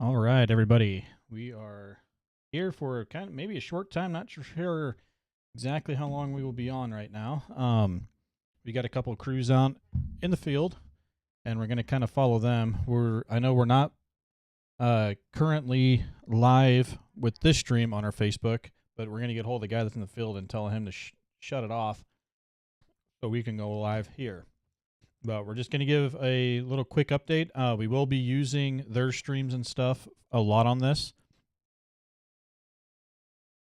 All right, everybody. We are here for kind of maybe a short time. Not sure exactly how long we will be on right now. We got a couple of crews out in the field, and we're going to kind of follow them. I know we're not currently live with this stream on our Facebook, but we're going to get hold of the guy that's in the field and tell him to shut it off so we can go live here. But we're just going to give a little quick update. We will be using their streams and stuff a lot on this.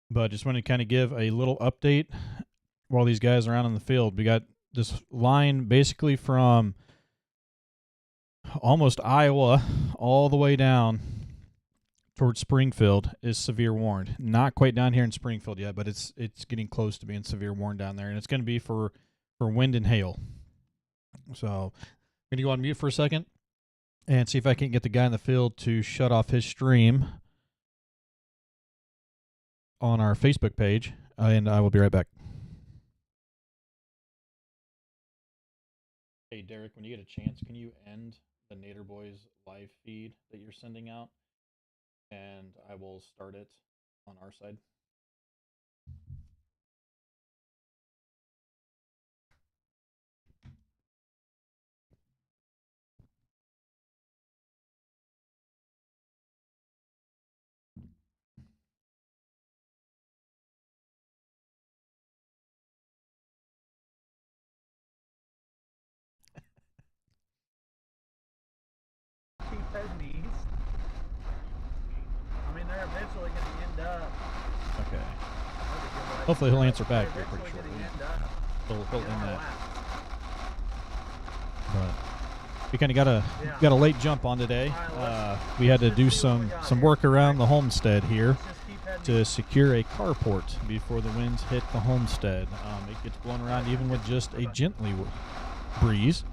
But just want to kind of give a little update while these guys are out in the field. We got this line basically from almost Iowa all the way down towards Springfield is severe warned. Not quite down here in Springfield yet, but it's getting close to being severe warned down there. And it's going to be for wind and hail. So I'm going to go on mute for a second and see if I can get the guy in the field to shut off his stream on our Facebook page, and I will be right back. Hey, Derek, when you get a chance, can you end the Nader Boys live feed that you're sending out? And I will start it on our side. Knees. I mean, they're eventually going to end up. Okay. Hopefully he'll answer back here pretty shortly. He'll end that. But we kind of got a late jump on today. We had to do some work around the homestead here to secure a carport before the winds hit the homestead. It gets blown around even with just a gently breeze.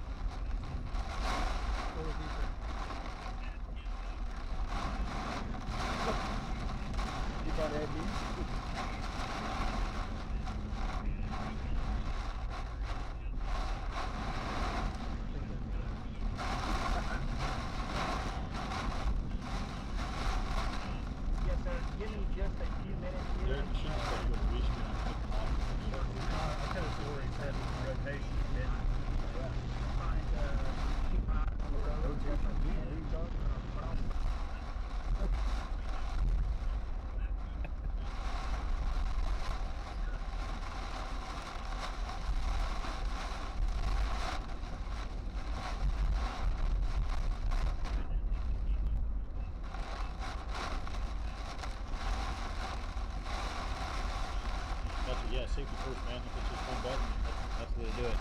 Yeah, safety first, man. If it's just one button, that's the way to do it.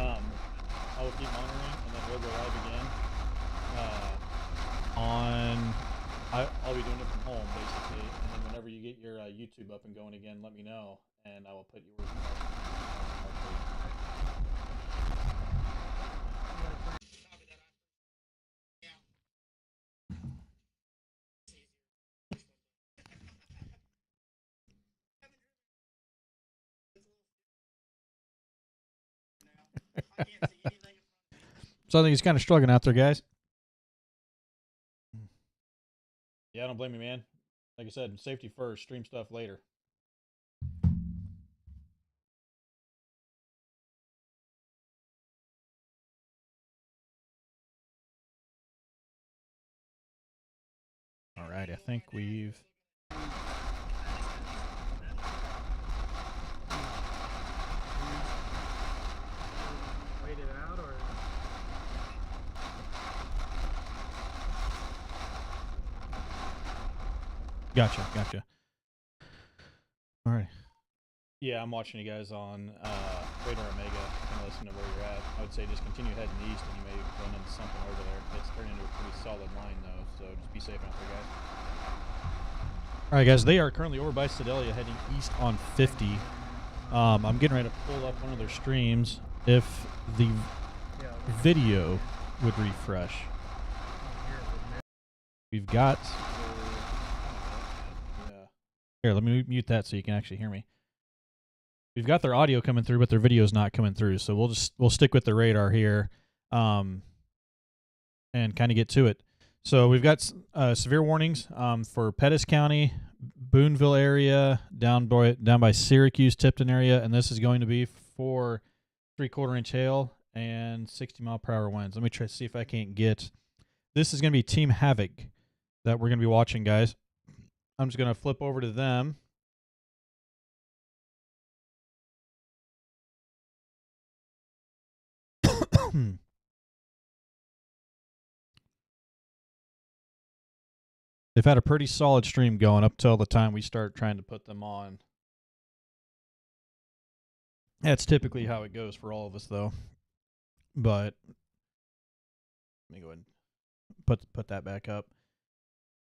I will keep monitoring, and then we'll go live again. I'll be doing it from home, basically. And then whenever you get your YouTube up and going again, let me know, and I will put yours up. So I think he's kind of struggling out there, guys. Yeah, I don't blame you, man. Like I said, safety first, stream stuff later. All right, I think we've... Gotcha. All right. Yeah, I'm watching you guys on Radar Omega, kind of listen to where you're at. I would say just continue heading east, and you may run into something over there. It's turning into a pretty solid line, though, so just be safe out there, guys. All right, guys, they are currently over by Sedalia, heading east on 50. I'm getting ready to pull up one of their streams. If the video would refresh. We've got... Here, let me mute that so you can actually hear me. We've got their audio coming through, but their video is not coming through. So we'll stick with the radar here, and kind of get to it. So we've got severe warnings for Pettis County, Boonville area, down by Syracuse, Tipton area, and this is going to be for 3/4 inch hail and 60-mile-per-hour winds. Let me try to see if I can't get. This is going to be Team Havoc that we're going to be watching, guys. I'm just going to flip over to them. They've had a pretty solid stream going up till the time we start trying to put them on. That's typically how it goes for all of us, though. But let me go ahead and put that back up.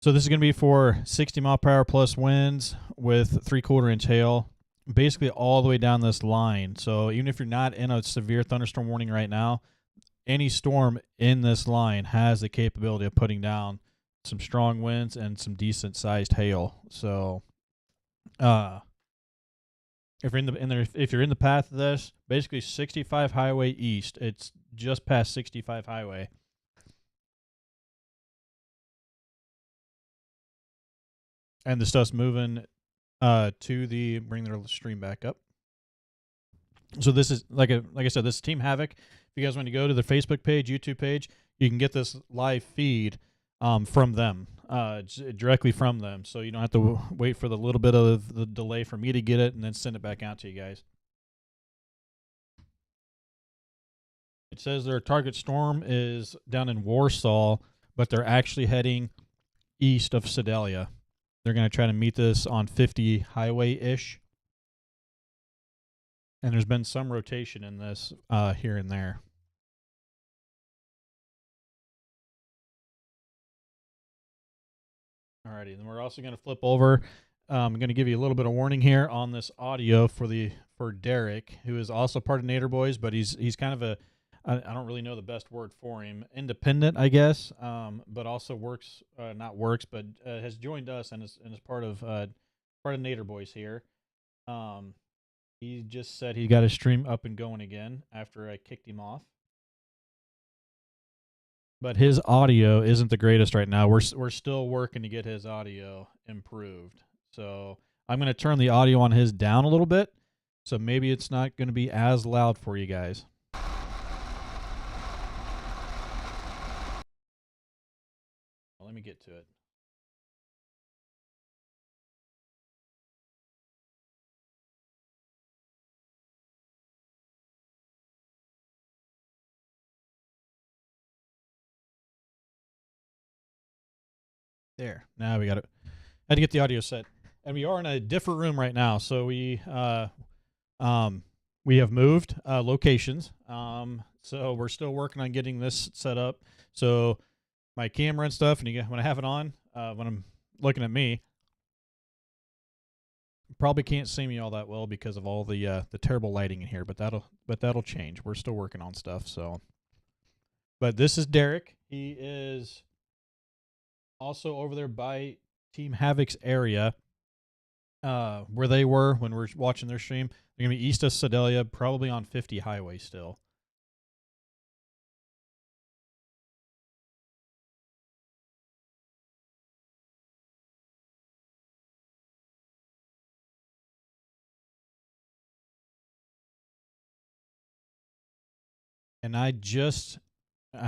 So this is going to be for 60-mile-per-hour plus winds with 3/4 inch hail, basically all the way down this line. So even if you're not in a severe thunderstorm warning right now, any storm in this line has the capability of putting down some strong winds and some decent sized hail. So, if you're in the path of this, basically 65 highway east. It's just past 65 highway. And the stuff's moving to the bring their stream back up. So this is like I said, this is Team Havoc. If you guys want to go to the Facebook page, YouTube page, you can get this live feed from them, directly from them. So you don't have to wait for the little bit of the delay for me to get it and then send it back out to you guys. It says their target storm is down in Warsaw, but they're actually heading east of Sedalia. They're going to try to meet this on 50 highway-ish. And there's been some rotation in this here and there. Alrighty, then we're also going to flip over. I'm going to give you a little bit of warning here on this audio for Derek, who is also part of Nader Boys, but he's kind of a, I don't really know the best word for him, independent, I guess, but also has joined us and is part of Nader Boys here. He just said he got his stream up and going again after I kicked him off. But his audio isn't the greatest right now. We're still working to get his audio improved. So I'm going to turn the audio on his down a little bit. So maybe it's not going to be as loud for you guys. Well, let me get to it. There. Now we got it. I had to get the audio set. And we are in a different room right now. So we have moved locations. So we're still working on getting this set up. So my camera and stuff, and when I have it on, when I'm looking at me, probably can't see me all that well because of all the terrible lighting in here. But that'll change. We're still working on stuff. So, but this is Derek. He is also over there by Team Havoc's area, where they were when we're watching their stream. They're gonna be east of Sedalia, probably on 50 highway still. And I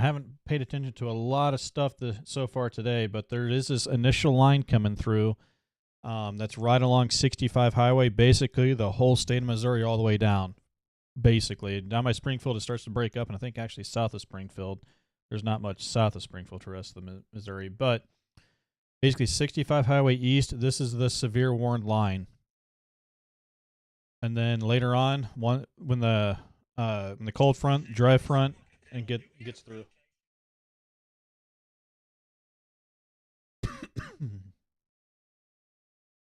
haven't paid attention to a lot of stuff so far today, but there is this initial line coming through that's right along 65 highway, basically the whole state of Missouri all the way down. Basically, down by Springfield, it starts to break up, and I think actually south of Springfield, there's not much south of Springfield to the rest of the Missouri, but basically 65 highway east, this is the severe warned line. And then later on, when the cold front, dry front, and gets through.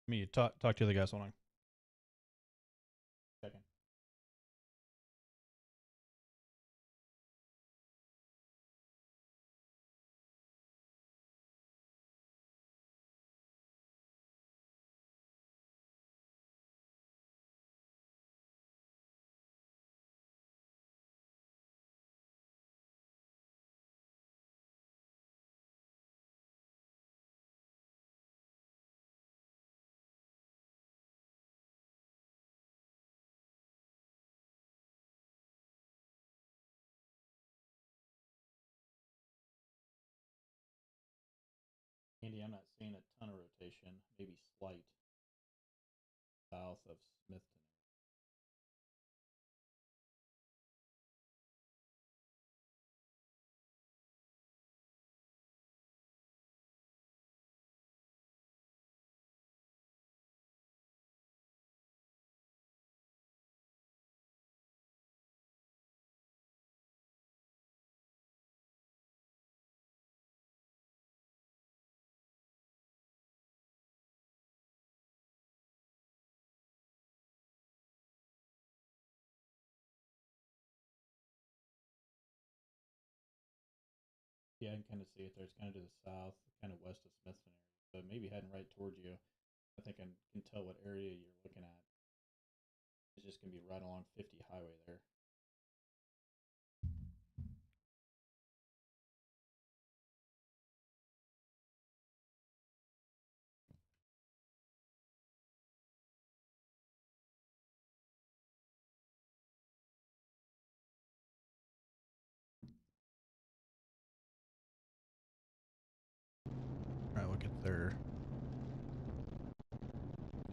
Me talk to the other guys. Hold on. Second. Andy, I'm not seeing a ton of rotation, maybe slight south of Smithton. Yeah, I can kind of see it there. It's kind of to the south, kind of west of Smithton area. So maybe heading right towards you. I think I can tell what area you're looking at. It's just going to be right along 50 highway there. All right, look at their.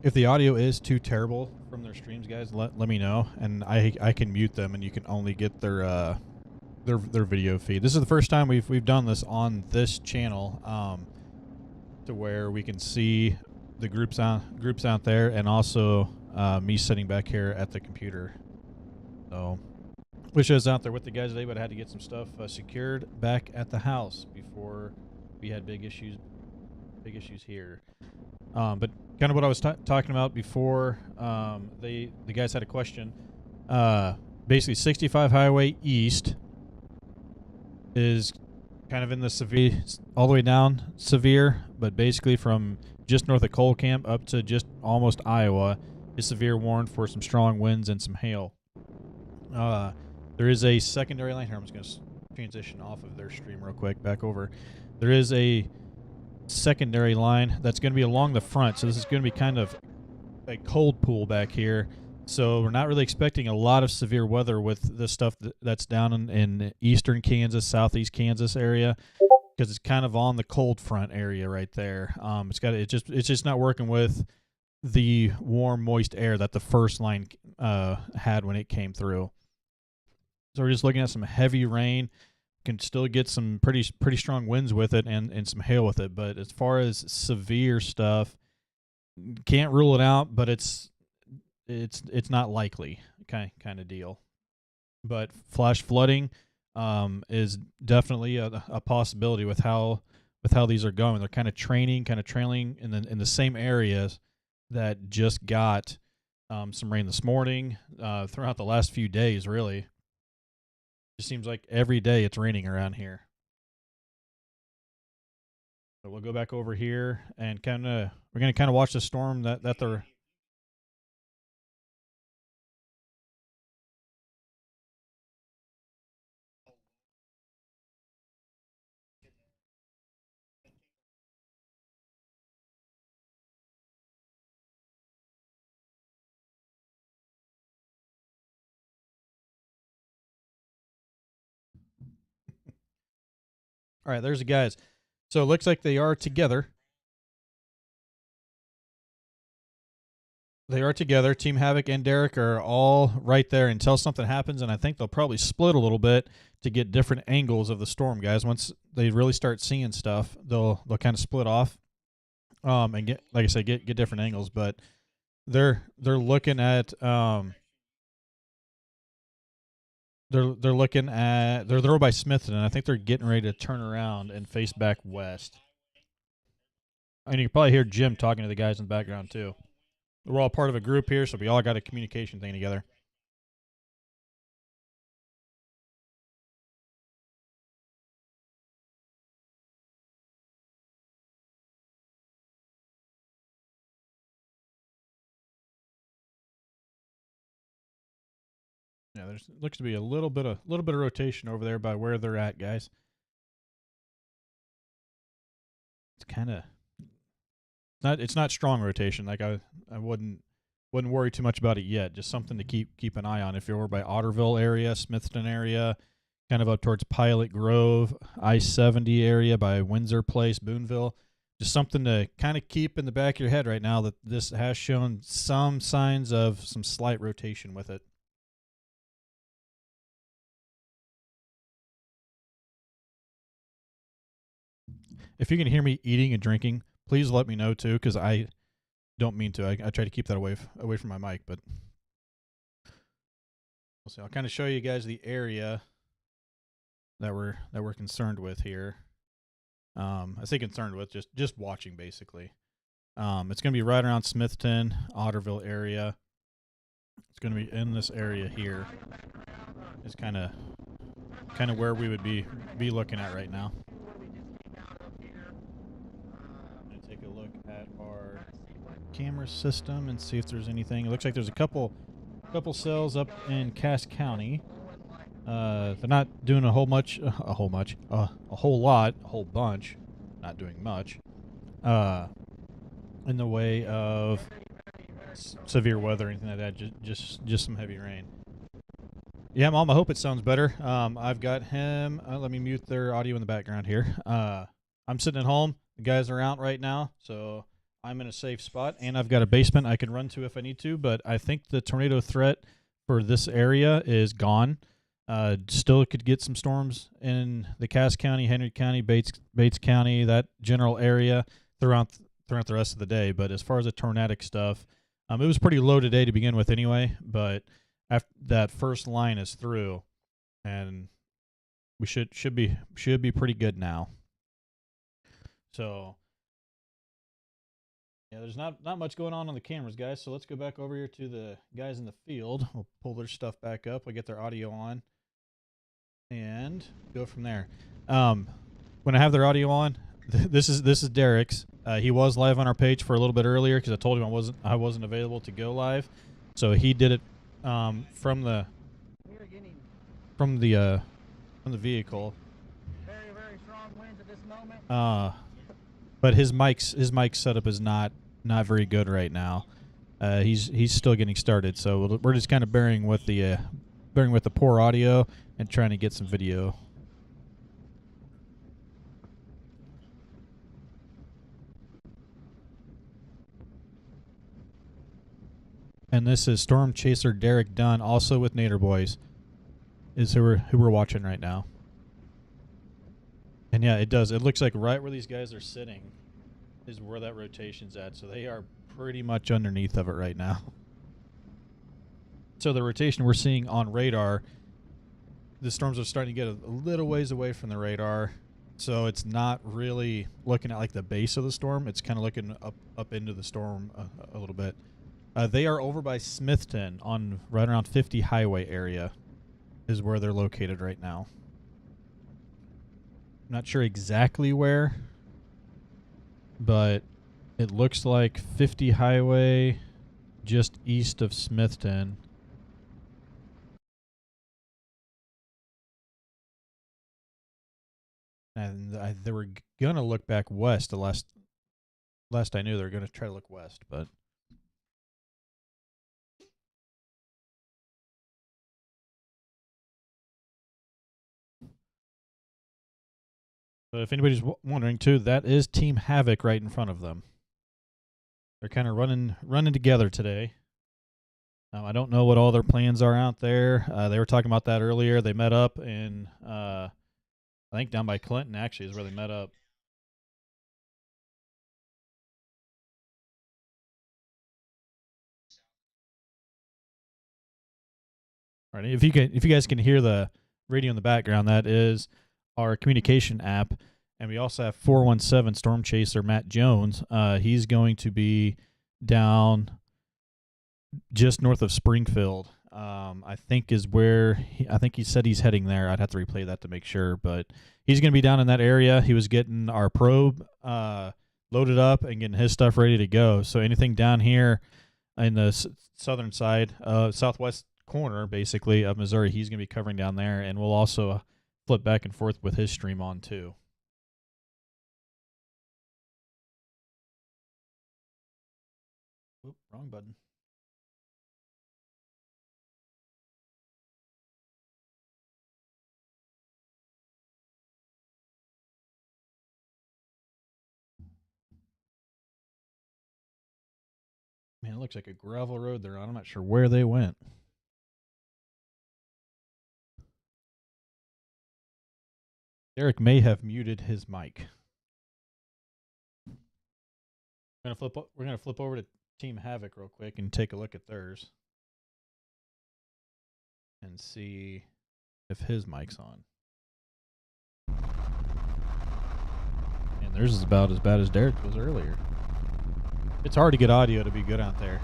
If the audio is too terrible from their streams, guys, let me know, and I can mute them, and you can only get their video feed. This is the first time we've done this on this channel, to where we can see the groups out there, and also me sitting back here at the computer. So, wish I was out there with the guys today, but I had to get some stuff secured back at the house before we had big issues here. But kind of what I was talking about before, the guys had a question. Basically, 65 Highway East is kind of in the severe, all the way down severe, but basically from just north of Coal Camp up to just almost Iowa is severe, warned for some strong winds and some hail. There is a secondary line here. I'm just going to transition off of their stream real quick, back over. There is a secondary line that's going to be along the front, so this is going to be kind of a cold pool back here. So we're not really expecting a lot of severe weather with the stuff that's down in eastern Kansas, southeast Kansas area, because it's kind of on the cold front area right there. It's just not working with the warm, moist air that the first line had when it came through. So we're just looking at some heavy rain. Can still get some pretty strong winds with it, and some hail with it. But as far as severe stuff, can't rule it out, but it's not likely kind of deal. But flash flooding is definitely a possibility with how these are going. They're kind of trailing in the same areas that just got some rain this morning, throughout the last few days, really. It seems like every day it's raining around here. So we'll go back over here and we're going to watch the storm that they're. All right, there's the guys. So it looks like they are together. Team Havoc and Derek are all right there until something happens, and I think they'll probably split a little bit to get different angles of the storm, guys. Once they really start seeing stuff, they'll kind of split off, and get, like I said, get different angles. But they're looking at they're over by Smithton, and I think they're getting ready to turn around and face back west. And you can probably hear Jim talking to the guys in the background too. We're all part of a group here, so we all got a communication thing together. Yeah, there's looks to be a little bit of rotation over there by where they're at, guys. It's kind of it's not strong rotation. Like I wouldn't worry too much about it yet. Just something to keep an eye on. If you're over by Otterville area, Smithton area, kind of up towards Pilot Grove, I-70 area by Windsor Place, Boonville, just something to kind of keep in the back of your head right now that this has shown some signs of some slight rotation with it. If you can hear me eating and drinking, please let me know too, because I don't mean to. I try to keep that away from my mic, but we'll see. I'll kind of show you guys the area that we're concerned with here. I say concerned with, just watching basically. It's going to be right around Smithton, Otterville area. It's going to be in this area here. It's kind of where we would be looking at right now. I'm going to take a look at our camera system and see if there's anything. It looks like there's a couple cells up in Cass County. They're not doing a whole bunch, not doing much, in the way of severe weather or anything like that. Just some heavy rain. Yeah, Mom, I hope it sounds better. I've got him. Let me mute their audio in the background here. I'm sitting at home. The guys are out right now, so I'm in a safe spot, and I've got a basement I can run to if I need to, but I think the tornado threat for this area is gone. Still could get some storms in the Cass County, Henry County, Bates County, that general area throughout the rest of the day. But as far as the tornadic stuff, it was pretty low today to begin with anyway, but after that first line is through, and we should be pretty good now. So yeah, there's not much going on the cameras, guys. So let's go back over here to the guys in the field. We'll pull their stuff back up. We'll get their audio on and go from there. When I have their audio on, this is Derek's. He was live on our page for a little bit earlier because I told him I wasn't available to go live, so he did it from the vehicle. Very strong winds at this moment. But his mic setup is not very good right now. He's still getting started, so we're just kind of bearing with the poor audio and trying to get some video. And this is Storm Chaser Derek Dunn, also with Nader Boys, is who we're watching right now. And yeah, it does. It looks like right where these guys are sitting is where that rotation's at. So they are pretty much underneath of it right now. So the rotation we're seeing on radar, the storms are starting to get a little ways away from the radar. So it's not really looking at like the base of the storm. It's kind of looking up into the storm a little bit. They are over by Smithton on right around 50 Highway area is where they're located right now. Not sure exactly where, but it looks like 50 Highway just east of Smithton. And they were going to look back west. The last I knew, they were going to try to look west, but if anybody's wondering too, that is Team Havoc right in front of them. They're kind of running together today. I don't know what all their plans are out there. They were talking about that earlier. They met up in, I think down by Clinton actually is where they met up. All right, if you guys can hear the radio in the background, that is our communication app. And we also have 417 Storm Chaser Matt Jones. He's going to be down just north of Springfield. I think is where I think he said he's heading there. I'd have to replay that to make sure, but he's going to be down in that area. He was getting our probe loaded up and getting his stuff ready to go. So anything down here in the southern side, southwest corner, basically, of Missouri, he's going to be covering down there, and we'll also flip back and forth with his stream on too. Oop, wrong button. looks like a gravel road they're on. I'm not sure where they went. Derek may have muted his mic. We're gonna flip over to Team Havoc real quick and take a look at theirs and see if his mic's on. And theirs is about as bad as Derek was earlier. It's hard to get audio to be good out there.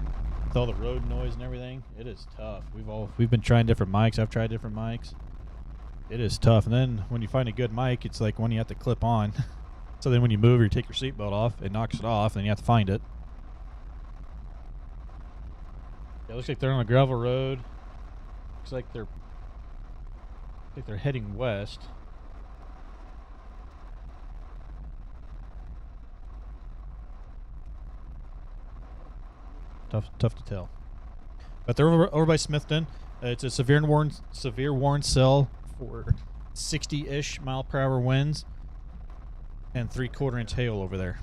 With all the road noise and everything, it is tough. We've been trying different mics. I've tried different mics. It is tough. And then when you find a good mic, it's like one you have to clip on. So then when you move or you take your seatbelt off, it knocks it off, and you have to find it. Yeah, it looks like they're on a gravel road. Looks like they're heading west. Tough to tell. But they're over by Smithton. It's a severe warning cell for 60-ish mile per hour winds and 3/4 inch hail over there.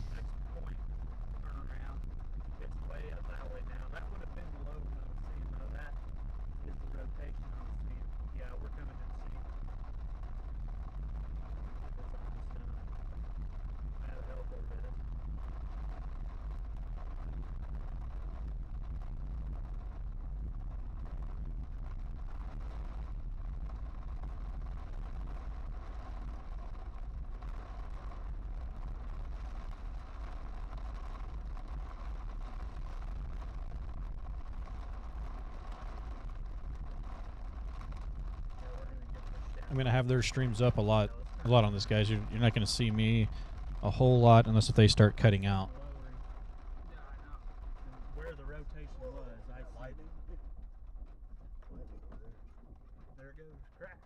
I'm gonna have their streams up a lot on this, guys. You're not gonna see me a whole lot unless if they start cutting out. Where the rotation was, I see. There it goes, crack.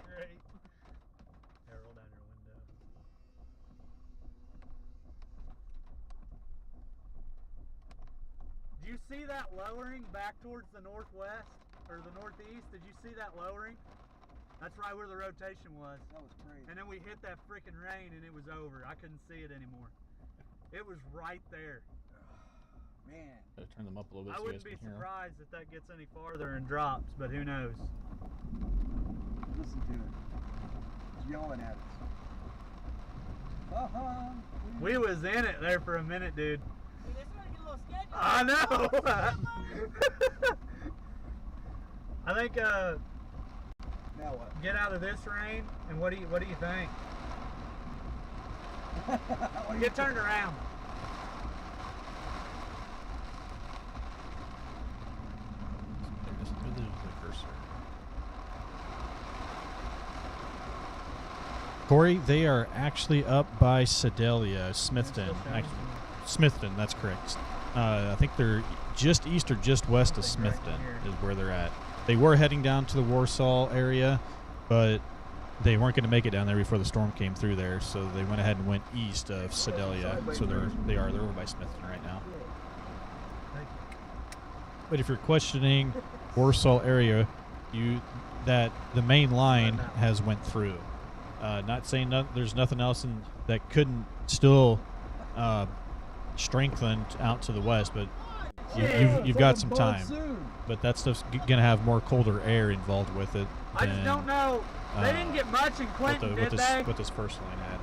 Great. Yeah, roll down your window. Do you see that lowering back towards the northwest or the northeast? Did you see that lowering? That's right where the rotation was. That was crazy. And then we hit that freaking rain and it was over. I couldn't see it anymore. It was right there. Man. Gotta turn them up a little bit. I so wouldn't you be guys can hear surprised if that gets any farther and drops, but who knows? Listen to it. It's yelling at us. We was in it there for a minute, dude. Dude, it's starting to get a little sketchy. I know. I think Now what? get out of this rain and what do you think? What do you Get turned around. There's the cursor. Corey, they are actually up by Sedalia, Smithton. Smithton, that's correct. I think they're just east or just west of Smithton is where they're at. They were heading down to the Warsaw area, but they weren't going to make it down there before the storm came through there, so they went ahead and went east of Sedalia. So they're over by Smithton right now. But if you're questioning Warsaw area, the main line has went through. Not saying there's nothing else that couldn't still strengthen out to the west, but you've got some time. But that stuff's gonna have more colder air involved with it. I just don't know. They didn't get much in Clinton, did they? What this first line had.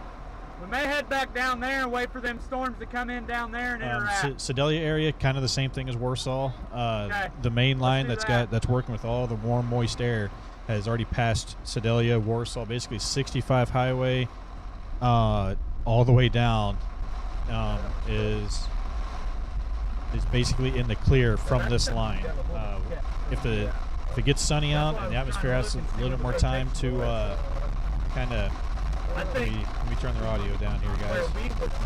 We may head back down there and wait for them storms to come in down there and interact. Sedalia area, kind of the same thing as Warsaw. Okay. The main line that. that's working with all the warm, moist air has already passed Sedalia, Warsaw, basically 65 highway, all the way down is basically in the clear from this line. If it gets sunny out and the atmosphere has a little bit more time to kind of. Let me turn their audio down here, guys.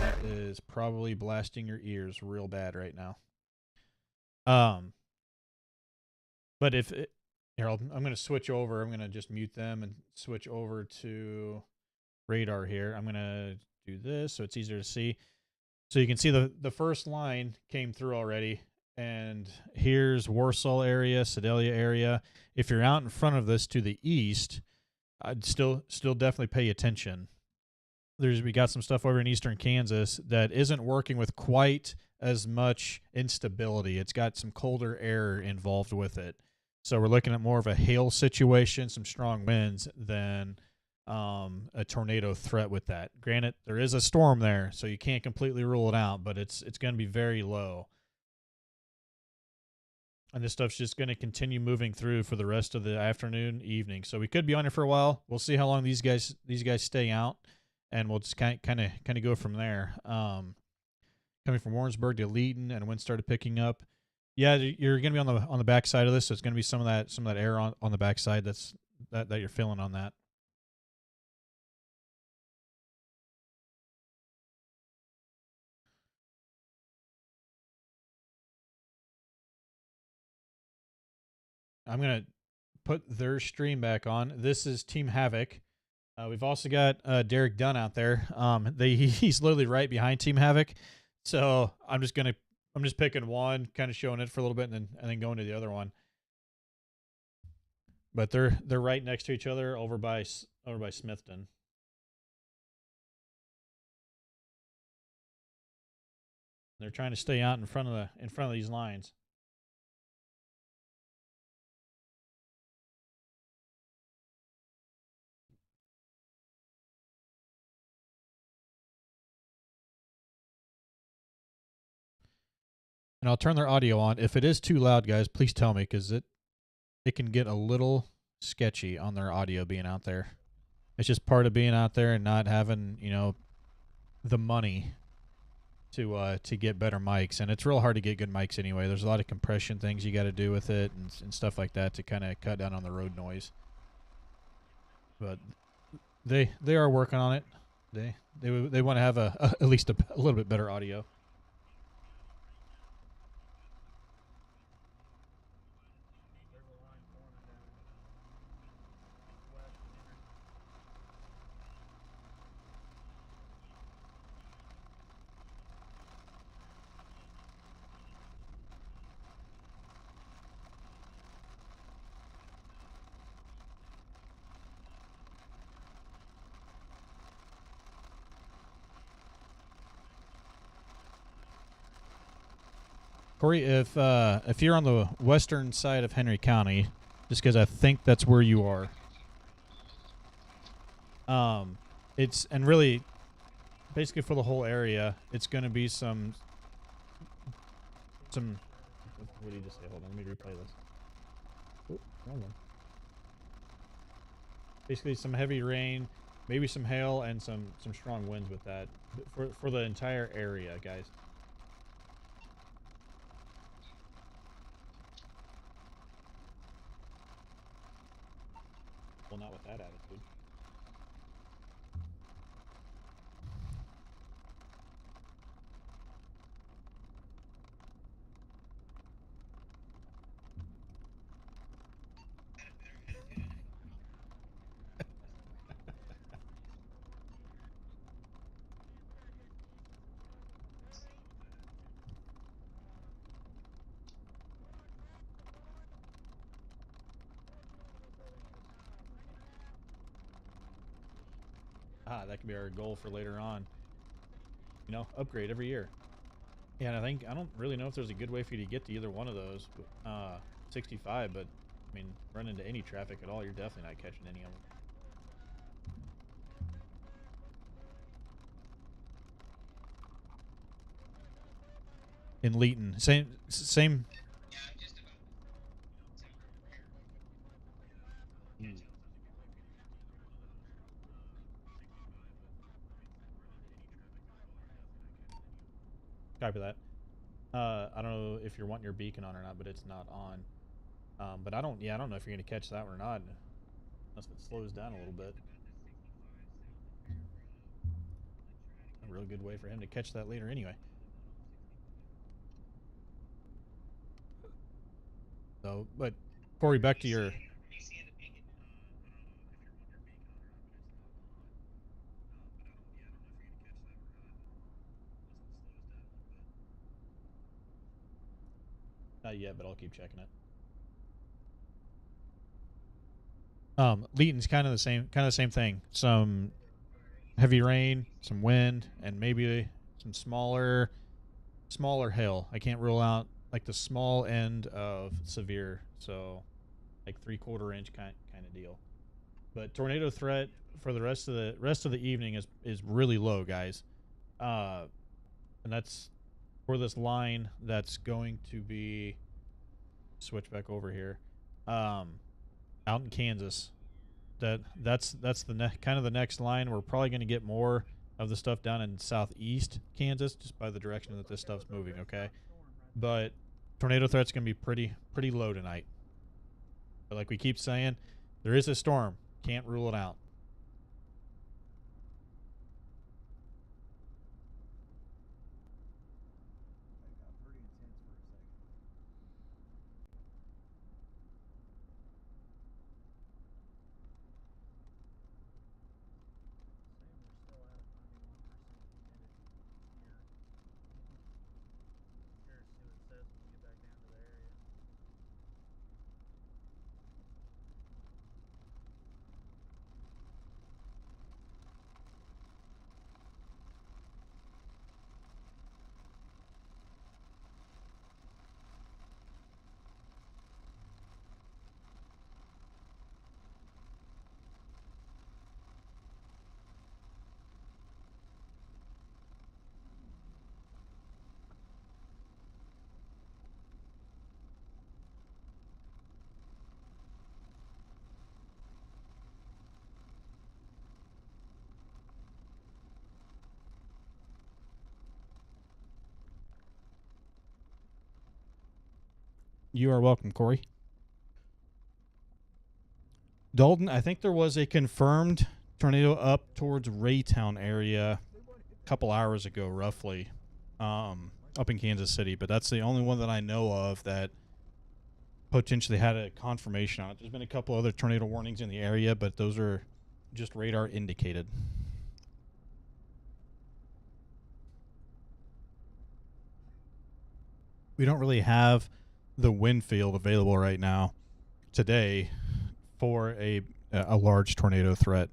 That is probably blasting your ears real bad right now. But here, I'm going to switch over. I'm going to just mute them and switch over to radar here. I'm going to do this so it's easier to see. So you can see the first line came through already, and here's Warsaw area, Sedalia area. If you're out in front of this to the east, I'd still definitely pay attention. We got some stuff over in eastern Kansas that isn't working with quite as much instability. It's got some colder air involved with it. So we're looking at more of a hail situation, some strong winds, than a tornado threat with that. Granted, there is a storm there, so you can't completely rule it out, but it's going to be very low. And this stuff's just going to continue moving through for the rest of the afternoon, evening. So we could be on it for a while. We'll see how long these guys stay out, and we'll just kind of go from there. Coming from Warrensburg to Leeton, and wind started picking up. Yeah, you're going to be on the back side of this, so it's going to be some of that air on the back side that you're feeling on that. I'm going to put their stream back on. This is Team Havoc. We've also got Derek Dunn out there. He's literally right behind Team Havoc. So I'm just picking one, kind of showing it for a little bit, and then going to the other one. But they're right next to each other over by Smithton. They're trying to stay out in front of these lines. And I'll turn their audio on. If it is too loud, guys, please tell me, because it can get a little sketchy on their audio being out there. It's just part of being out there and not having, the money to get better mics. And it's real hard to get good mics anyway. There's a lot of compression things you got to do with it and stuff like that to kind of cut down on the road noise. But they are working on it. They want to have at least a little bit better audio. Corey, if you're on the western side of Henry County, just because I think that's where you are, it's, and really, basically for the whole area, it's going to be some. What did you just say? Hold on, let me replay this. Oop, wrong one. Basically, some heavy rain, maybe some hail, and some strong winds with that for the entire area, guys. Well, not with that attitude. That could be our goal for later on. Upgrade every year. Yeah, and I don't really know if there's a good way for you to get to either one of those. 65, but I mean, run into any traffic at all, you're definitely not catching any of them. In Leeton, same. Copy that. I don't know if you're wanting your beacon on or not, but it's not on. But I don't know if you're gonna catch that one or not, unless it slows down a little bit. A real good way for him to catch that later, anyway. So, but Corey, back to your. Not yet, but I'll keep checking it. Leeton's kind of the same thing. Some heavy rain, some wind, and maybe some smaller hail. I can't rule out like the small end of severe, so like 3/4 inch kind of deal. But tornado threat for the rest of the evening is really low, guys. And that's for this line that's going to be switch back over here. Out in Kansas. That's the kind of the next line. We're probably going to get more of the stuff down in southeast Kansas just by the direction that this stuff's moving, okay? But tornado threat's going to be pretty low tonight. But like we keep saying, there is a storm. Can't rule it out. You are welcome, Corey. Dalton, I think there was a confirmed tornado up towards Raytown area a couple hours ago, roughly, up in Kansas City. But that's the only one that I know of that potentially had a confirmation on it. There's been a couple other tornado warnings in the area, but those are just radar indicated. We don't really have the wind field available right now today for a large tornado threat.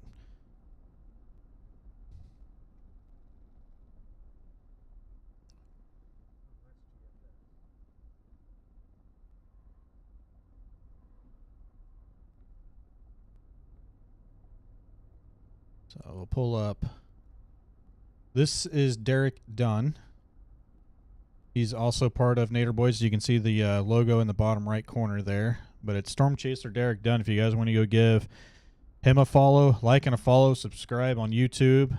So we'll pull up. This is Derek Dunn. He's also part of Nader Boys. You can see the logo in the bottom right corner there. But it's Storm Chaser Derek Dunn. If you guys want to go give him a follow, like and a follow, subscribe on YouTube.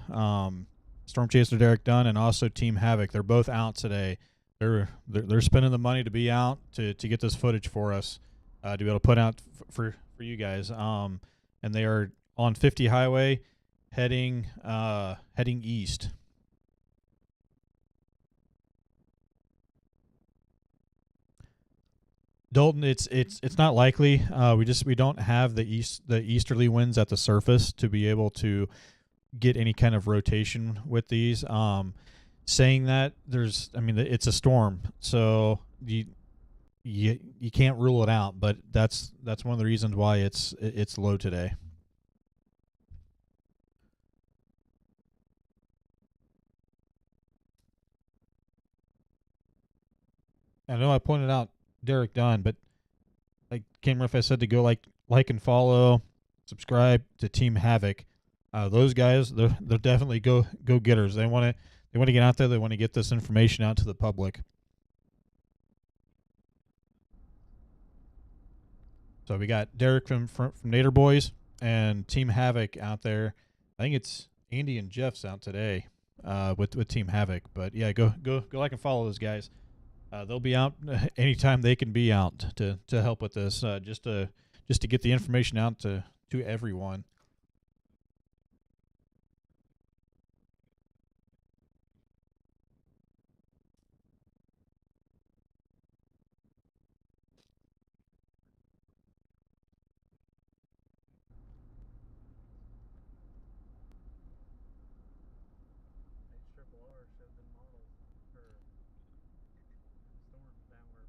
Storm Chaser Derek Dunn and also Team Havoc. They're both out today. They're spending the money to be out to get this footage for us to be able to put out for you guys. And they are on 50 Highway heading east. Dalton, it's not likely. We don't have the easterly winds at the surface to be able to get any kind of rotation with these. Saying that, it's a storm, so you can't rule it out. But that's one of the reasons why it's low today. I know I pointed out Derek Dunn, but like Cam Ruff, I said to go like and follow, subscribe to Team Havoc. Those guys, they're definitely go getters. They want to get out there. They want to get this information out to the public. So we got Derek from Nader Boys and Team Havoc out there. I think it's Andy and Jeff's out today with Team Havoc. But yeah, go like and follow those guys. They'll be out anytime they can be out to help with this, just to get the information out to everyone.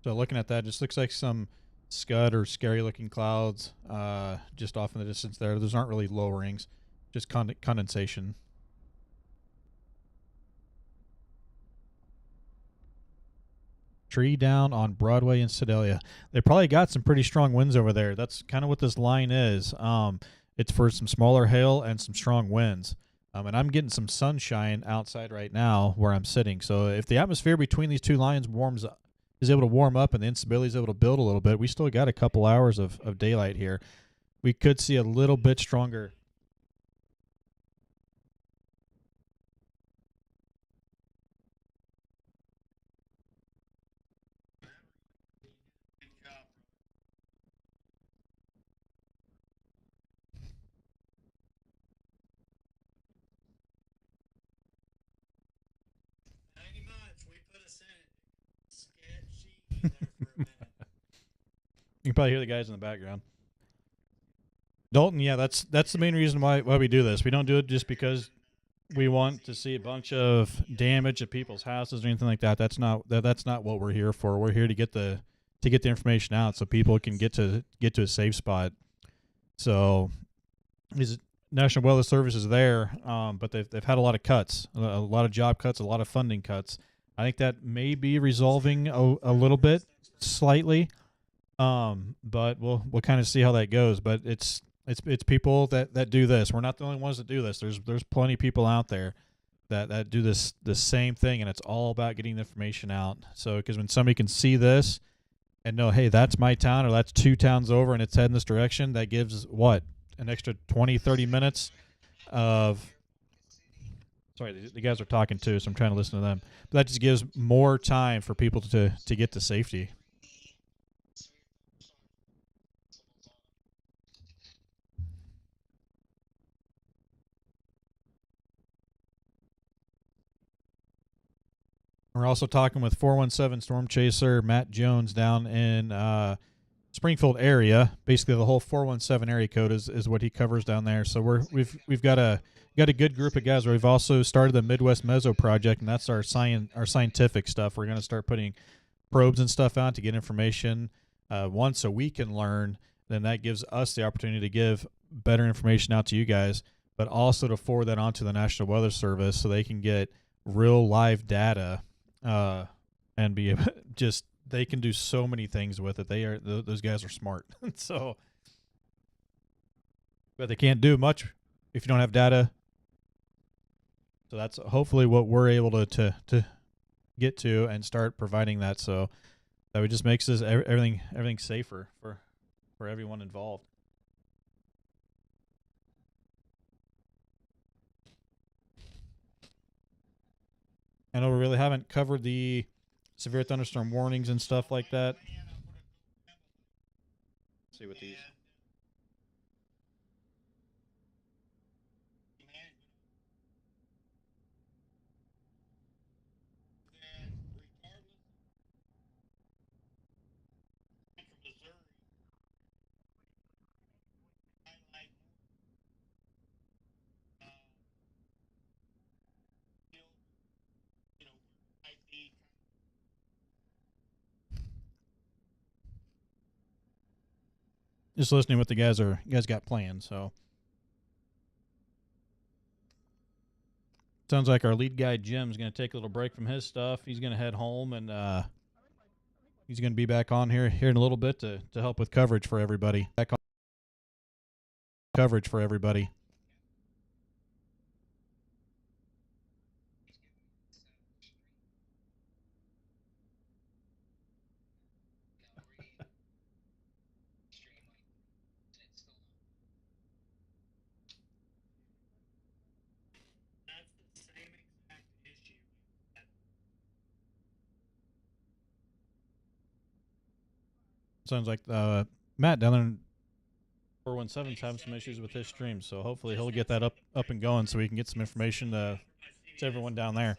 So looking at that, just looks like some scud or scary looking clouds just off in the distance there. Those aren't really lowerings, just condensation. Tree down on Broadway in Sedalia. They probably got some pretty strong winds over there. That's kind of what this line is. It's for some smaller hail and some strong winds. And I'm getting some sunshine outside right now where I'm sitting. So if the atmosphere between these two lines is able to warm up and the instability is able to build a little bit, we still got a couple hours of daylight here. We could see a little bit stronger. You can probably hear the guys in the background. Dalton, yeah, that's the main reason why we do this. We don't do it just because we want to see a bunch of damage at people's houses or anything like that. That's not what we're here for. We're here to get the information out so people can get to a safe spot. So, these National Weather Service is there, but they've had a lot of cuts, a lot of job cuts, a lot of funding cuts. I think that may be resolving a little bit, slightly. But we'll kind of see how that goes. But it's people that do this. We're not the only ones that do this. There's plenty of people out there that do the same thing, and it's all about getting the information out. So because when somebody can see this and know, hey, that's my town or that's 2 towns over and it's heading this direction, that gives what, an extra 20, 30 minutes of. Sorry, the guys are talking too, so I'm trying to listen to them. But that just gives more time for people to get to safety. We're also talking with 417 Storm Chaser Matt Jones down in Springfield area. Basically, the whole 417 area code is what he covers down there. So we've got a good group of guys. We've also started the Midwest Meso project, and that's our scientific stuff. We're going to start putting probes and stuff out to get information. One, so we can learn. Then that gives us the opportunity to give better information out to you guys, but also to forward that on to the National Weather Service so they can get real live data. And be just they can do so many things with it. Those guys are smart. So, but they can't do much if you don't have data. So that's hopefully what we're able to get to and start providing that. So that just makes this everything safer for everyone involved. I know we really haven't covered the severe thunderstorm warnings and stuff like that. Let's see what these. Just listening what the guys got planned. So sounds like our lead guy Jim's going to take a little break from his stuff. He's going to head home, and he's going to be back on here in a little bit to help with coverage for everybody. Sounds like Matt down there in 417's having some issues with his stream, so hopefully he'll get that up and going so we can get some information to everyone down there.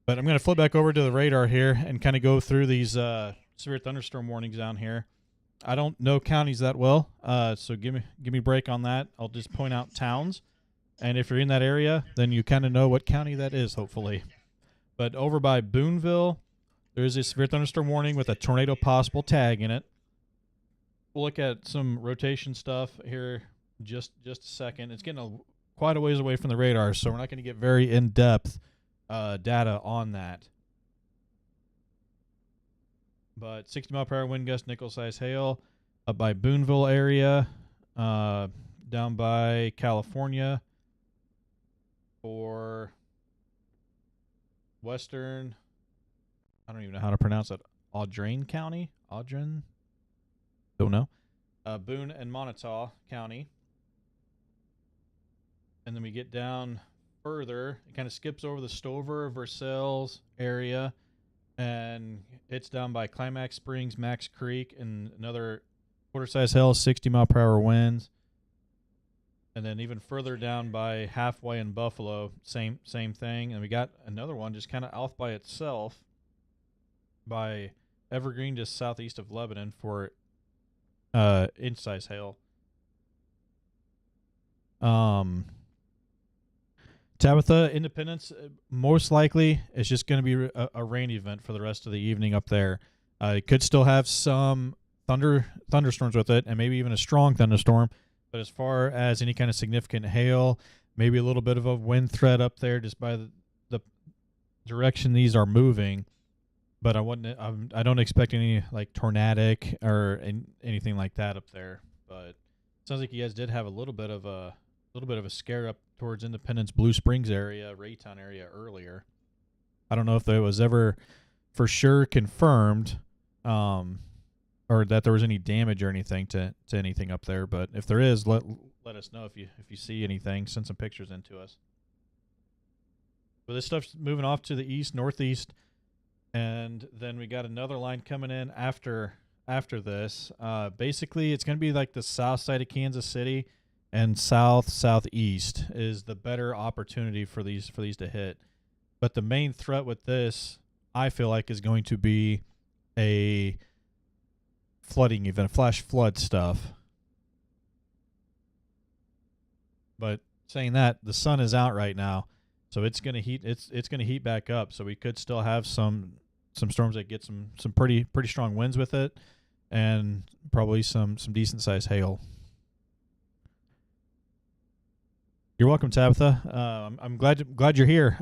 But I'm going to flip back over to the radar here and kind of go through these severe thunderstorm warnings down here. I don't know counties that well, so give me a break on that. I'll just point out towns, and if you're in that area, then you kind of know what county that is, hopefully. But over by Boonville, There is a severe thunderstorm warning with a tornado possible tag in it. We'll look at some rotation stuff here just a second. It's getting quite a ways away from the radar, so we're not going to get very in-depth data on that. But 60-mile-per-hour wind gust, nickel-size hail up by Boonville area, down by California for western, I don't even know how to pronounce it, Audrain County? Audrain? Don't know. Boone and Montauk County. And then we get down further. It kind of skips over the Stover, Versailles area, and it's down by Climax Springs, Max Creek, and another quarter-size hail, 60-mile-per-hour winds. And then even further down by Halfway in Buffalo, same thing. And we got another one just kind of off by itself by Evergreen, just southeast of Lebanon, for inch-size hail. Tabitha, Independence, most likely it's just going to be a rain event for the rest of the evening up there. It could still have some thunderstorms with it, and maybe even a strong thunderstorm. But as far as any kind of significant hail, maybe a little bit of a wind threat up there just by the direction these are moving. But I don't expect any like tornadic or anything like that up there. But it sounds like you guys did have a little bit of a scare up towards Independence, Blue Springs area, Raytown area earlier. I don't know if that was ever for sure confirmed, or that there was any damage or anything to anything up there. But if there is, let us know if you see anything. Send some pictures in to us. But this stuff's moving off to the east, northeast. And then we got another line coming in after this. Basically, it's going to be like the south side of Kansas City, and southeast is the better opportunity for these to hit. But the main threat with this, I feel like, is going to be a flooding event, flash flood stuff. But saying that, the sun is out right now, so it's going to heat. It's going to heat back up. So we could still have some storms that get some pretty strong winds with it, and probably some decent sized hail. You're welcome, Tabitha. I'm glad you're here.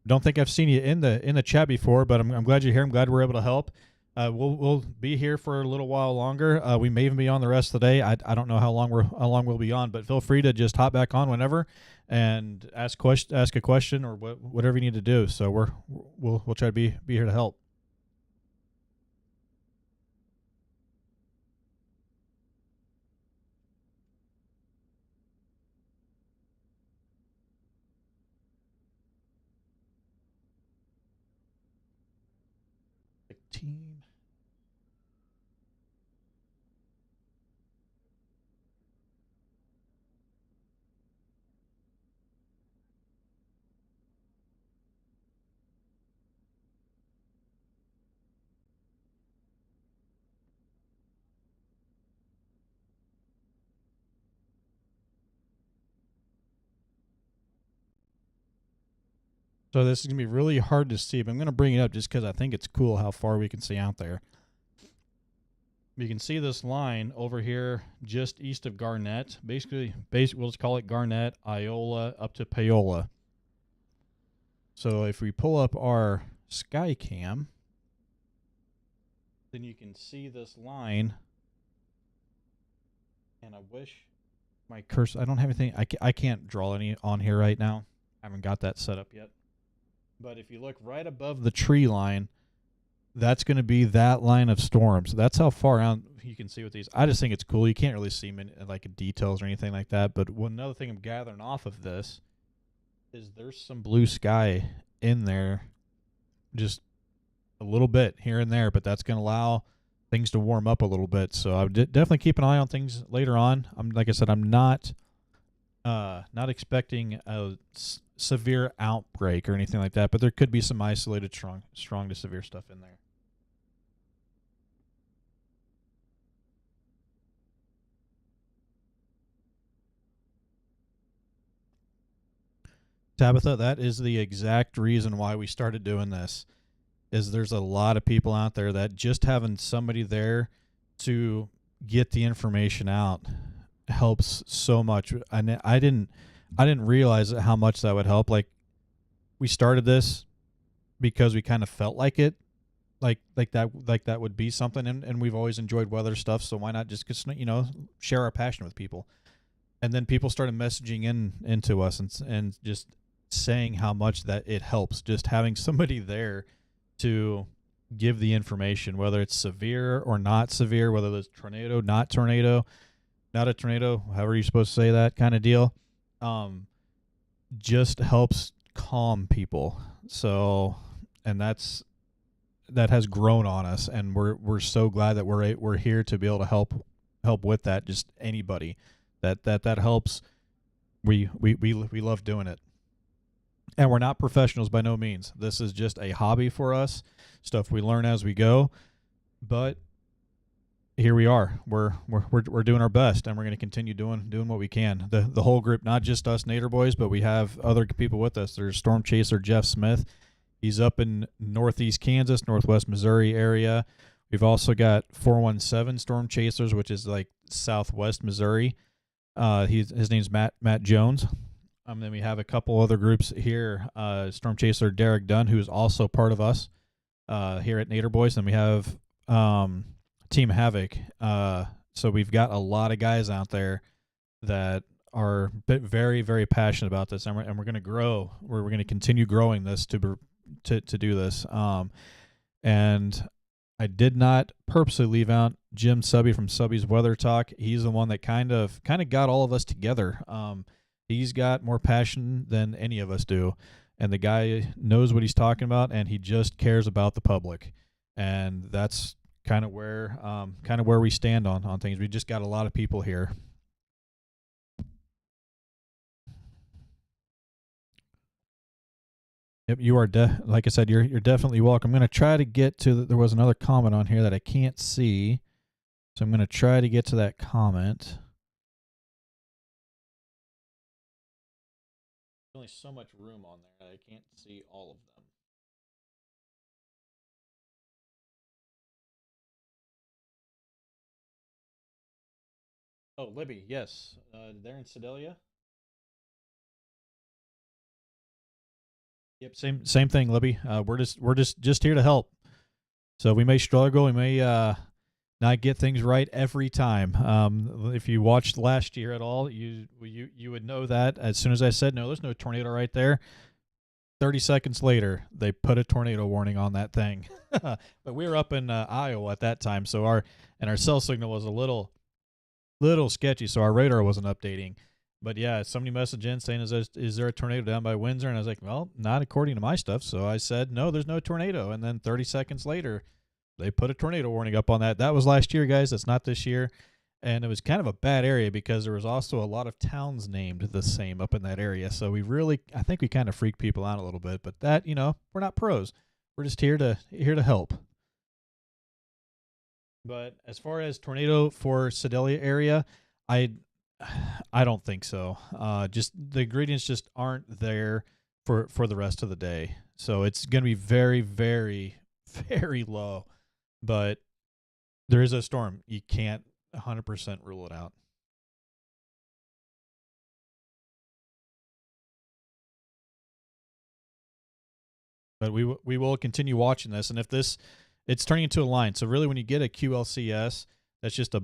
Don't think I've seen you in the chat before, but I'm glad you're here. I'm glad we're able to help. We'll be here for a little while longer. We may even be on the rest of the day. I don't know how long we'll be on, but feel free to just hop back on whenever and ask a question or whatever you need to do. So we'll try to be here to help. So this is going to be really hard to see, but I'm going to bring it up just because I think it's cool how far we can see out there. You can see this line over here just east of Garnett. Basically, we'll just call it Garnett, Iola, up to Paola. So if we pull up our sky cam, then you can see this line. And I wish my cursor, I don't have anything, I can't draw any on here right now. I haven't got that set up yet. But if you look right above the tree line, that's going to be that line of storms. That's how far out you can see with these. I just think it's cool. You can't really see like details or anything like that. But another thing I'm gathering off of this is there's some blue sky in there, just a little bit here and there. But that's going to allow things to warm up a little bit. So I would definitely keep an eye on things later on. Like I said, I'm not expecting a severe outbreak or anything like that, but there could be some isolated strong to severe stuff in there. Tabitha, that is the exact reason why we started doing this. is there's a lot of people out there that just having somebody there to get the information out helps so much. And I didn't realize how much that would help. Like, we started this because we kind of felt like it, like that would be something, and we've always enjoyed weather stuff, so why not just share our passion with people. And then people started messaging into us and just saying how much that it helps, just having somebody there to give the information, whether it's severe or not severe, whether it's tornado, not a tornado, however you're supposed to say that kind of deal. Just helps calm people. So, and that has grown on us, and we're so glad that we're here to be able to help with that. Just anybody that helps. We love doing it. And we're not professionals by no means. This is just a hobby for us, stuff we learn as we go. But here we are. We're doing our best, and we're going to continue doing what we can. The whole group, not just us Nader boys, but we have other people with us. There's Storm Chaser Jeff Smith. He's up in northeast Kansas, northwest Missouri area. We've also got 417 Storm Chasers, which is like southwest Missouri. His name's Matt Jones. Then we have a couple other groups here. Storm Chaser Derek Dunn, who is also part of us here at Nader Boys. And we have Team Havoc. So we've got a lot of guys out there that are very, very passionate about this, and we're going to grow. We're going to continue growing this to do this. And I did not purposely leave out Jim Subby from Subby's Weather Talk. He's the one that kind of got all of us together. He's got more passion than any of us do, and the guy knows what he's talking about, and he just cares about the public. And that's kind of where we stand on things. We just got a lot of people here. Yep, you are like I said, you're definitely welcome. I'm going to try to get to there was another comment on here that I can't see, so I'm going to try to get to that comment. There's only so much room on there that I can't see all of them. Oh, Libby, yes, they're in Sedalia. Yep, same thing, Libby. We're just here to help. So we may struggle, we may not get things right every time. If you watched last year at all, you would know that as soon as I said no, there's no tornado right there. 30 seconds later, they put a tornado warning on that thing. But we were up in Iowa at that time, so our cell signal was a little sketchy, so our radar wasn't updating. But yeah, somebody messaged in saying, is there a tornado down by Windsor? And I was like, well, not according to my stuff. So I said, no, there's no tornado. And then 30 seconds later, they put a tornado warning up on that. That was last year, guys. That's not this year. And it was kind of a bad area because there was also a lot of towns named the same up in that area. So I think we kind of freaked people out a little bit. But that, we're not pros. We're just here to help. But as far as tornado for Sedalia area, I don't think so. Just the ingredients just aren't there for the rest of the day. So it's going to be very, very, very low. But there is a storm. You can't 100% rule it out. But we will continue watching this, and if it's turning into a line. So really, when you get a QLCS, that's just a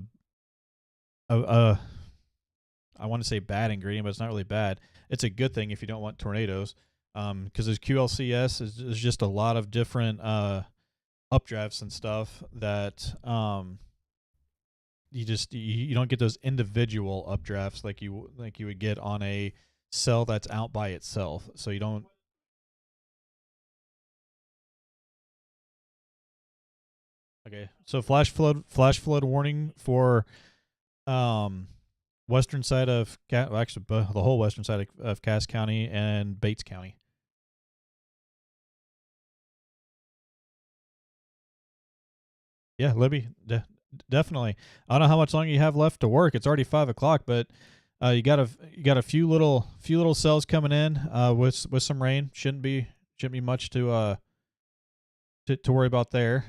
I want to say bad ingredient, but it's not really bad. It's a good thing if you don't want tornadoes, because this QLCS is just a lot of different updrafts and stuff that you don't get those individual updrafts like you would get on a cell that's out by itself. So you don't. Okay, so flash flood warning for western side of actually the whole western side of Cass County and Bates County. Yeah, Libby, definitely. I don't know how much longer you have left to work. It's already 5 o'clock, but you got a few little cells coming in with some rain. Shouldn't be much to to worry about there.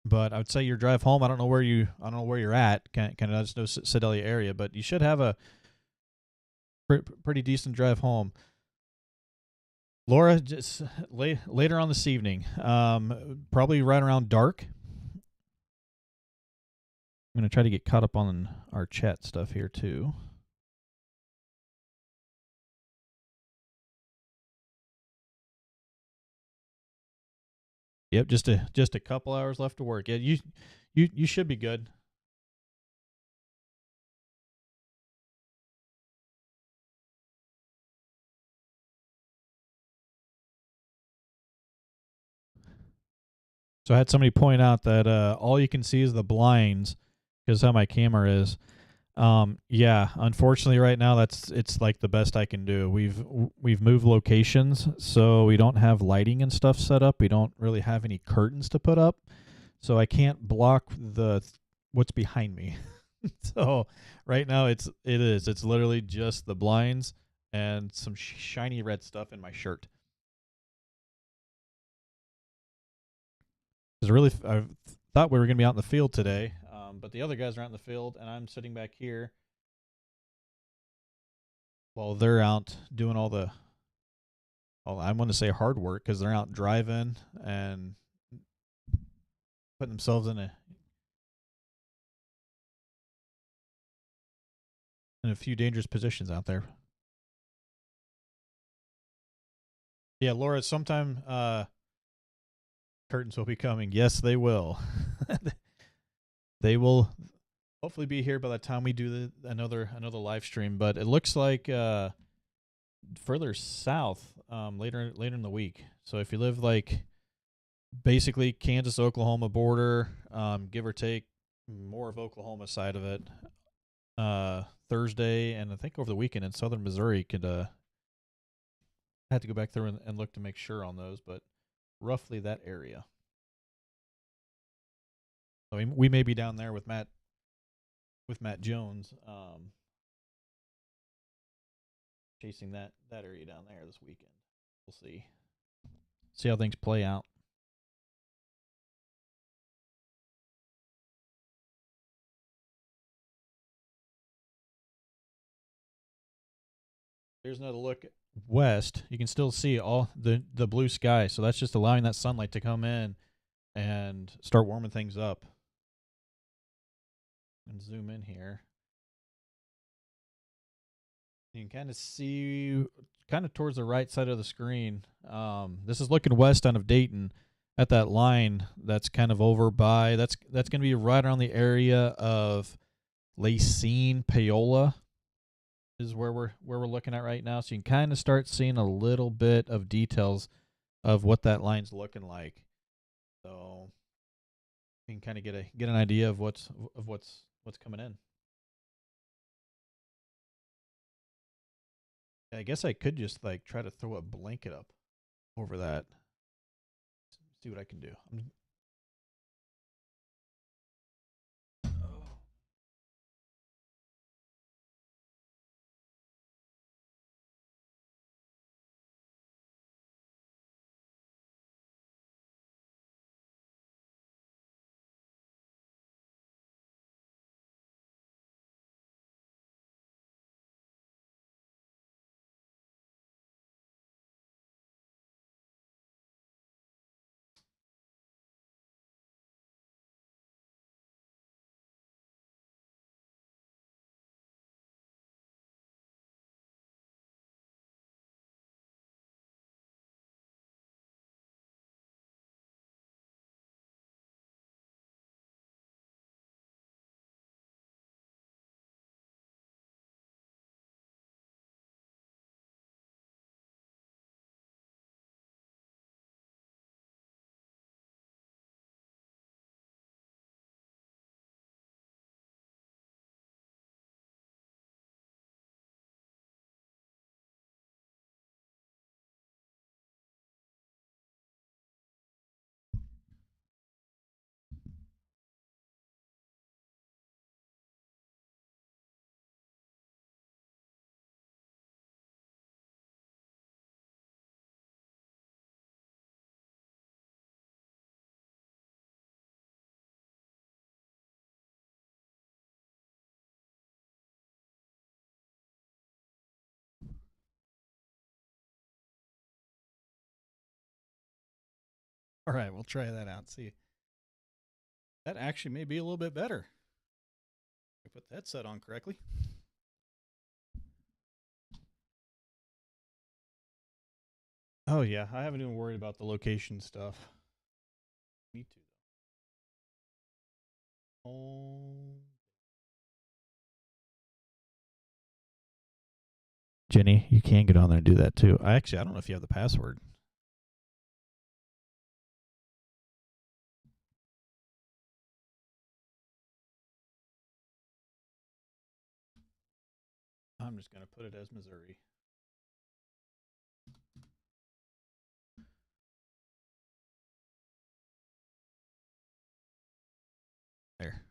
But I would say your drive home. I don't know where you're at. Kind of just know Sedalia area, but you should have a pretty decent drive home. Laura, just later on this evening, probably right around dark. I'm gonna try to get caught up on our chat stuff here too. Yep, just a couple hours left to work. Yeah, you should be good. So I had somebody point out that all you can see is the blinds because how my camera is. Yeah, unfortunately, right now it's like the best I can do. We've moved locations, so we don't have lighting and stuff set up. We don't really have any curtains to put up, so I can't block what's behind me. So right now it's literally just the blinds and some shiny red stuff in my shirt. Because I thought we were going to be out in the field today, but the other guys are out in the field, and I'm sitting back here while they're out doing all the, well, I want to say hard work because they're out driving and putting themselves in a few dangerous positions out there. Yeah, Laura, sometime curtains will be coming. Yes, they will. They will hopefully be here by the time we do another live stream. But it looks like further south later in the week. So if you live like basically Kansas Oklahoma border, give or take, more of Oklahoma side of it, Thursday and I think over the weekend in southern Missouri could had to go back through and look to make sure on those, but roughly that area. So we may be down there with Matt Jones, chasing that area down there this weekend. We'll see how things play out. Here's another look west. You can still see all the blue sky, so that's just allowing that sunlight to come in and start warming things up. And zoom in here. You can kind of see kind of towards the right side of the screen. This is looking west out of Dayton at that line that's kind of over by, that's going to be right around the area of Lacine, Paola is where we're looking at right now. So you can kind of start seeing a little bit of details of what that line's looking like. So you can kind of get an idea of what's coming in. I guess I could just like try to throw a blanket up over that. See what I can do. All right, we'll try that out. See, that actually may be a little bit better. I put that set on correctly. Oh yeah, I haven't even worried about the location stuff. Need to though. Oh. Jenny, you can get on there and do that too. I don't know if you have the password. I'm just going to put it as Missouri. There.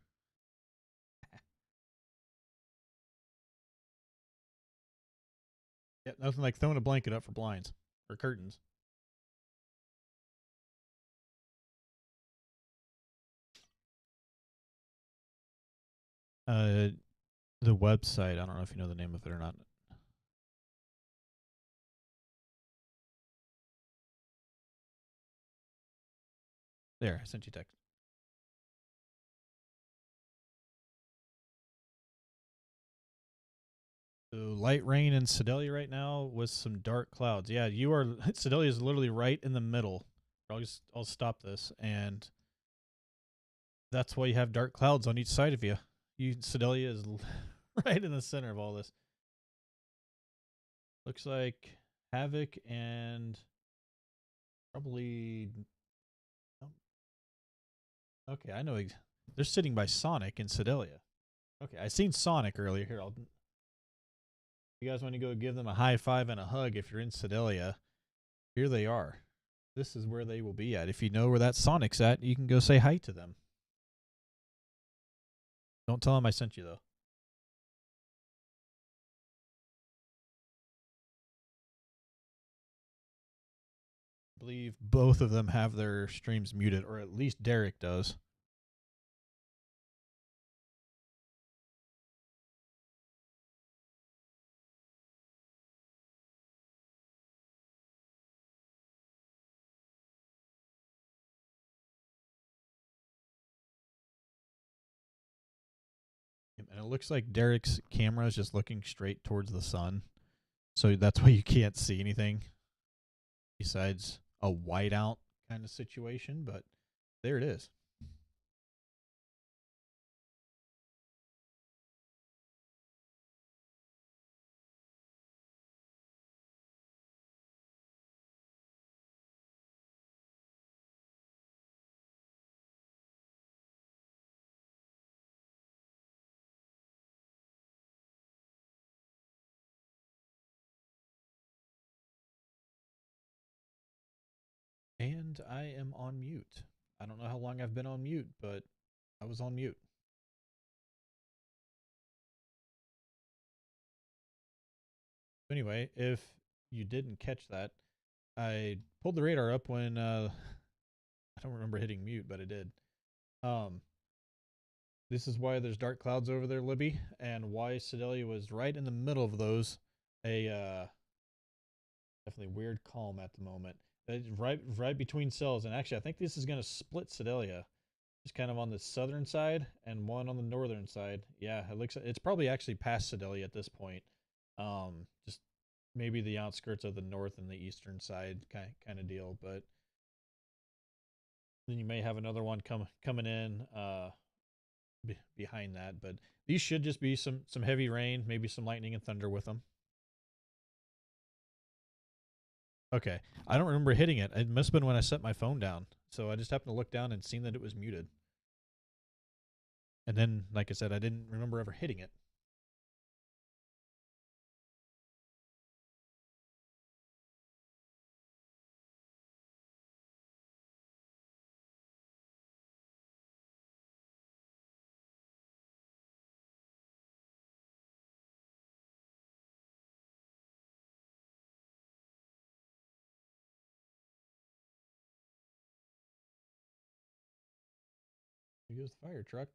Yeah, nothing like throwing a blanket up for blinds or curtains. The website, I don't know if you know the name of it or not. There, I sent you text. So light rain in Sedalia right now with some dark clouds. Yeah, you are. Sedalia is literally right in the middle. I'll stop this, and that's why you have dark clouds on each side of you. Sedalia is right in the center of all this. Looks like Havoc and probably. Okay, I know. They're sitting by Sonic in Sedalia. Okay, I seen Sonic earlier. Here, you guys want to go give them a high five and a hug if you're in Sedalia. Here they are. This is where they will be at. If you know where that Sonic's at, you can go say hi to them. Don't tell them I sent you, though. I believe both of them have their streams muted, or at least Derek does. And it looks like Derek's camera is just looking straight towards the sun. So that's why you can't see anything besides a whiteout kind of situation. But there it is. And I am on mute. I don't know how long I've been on mute, but I was on mute. Anyway, if you didn't catch that, I pulled the radar up when I don't remember hitting mute, but I did. This is why there's dark clouds over there, Libby, and why Sedalia was right in the middle of those. Definitely weird calm at the moment. Right between cells, and actually, I think this is going to split Sedalia. Just kind of on the southern side and one on the northern side. Yeah, it's probably actually past Sedalia at this point. Just maybe the outskirts of the north and the eastern side kind of deal, but then you may have another one coming in behind that. But these should just be some heavy rain, maybe some lightning and thunder with them. Okay, I don't remember hitting it. It must have been when I set my phone down. So I just happened to look down and seen that it was muted. And then, like I said, I didn't remember ever hitting it. Here goes the fire truck.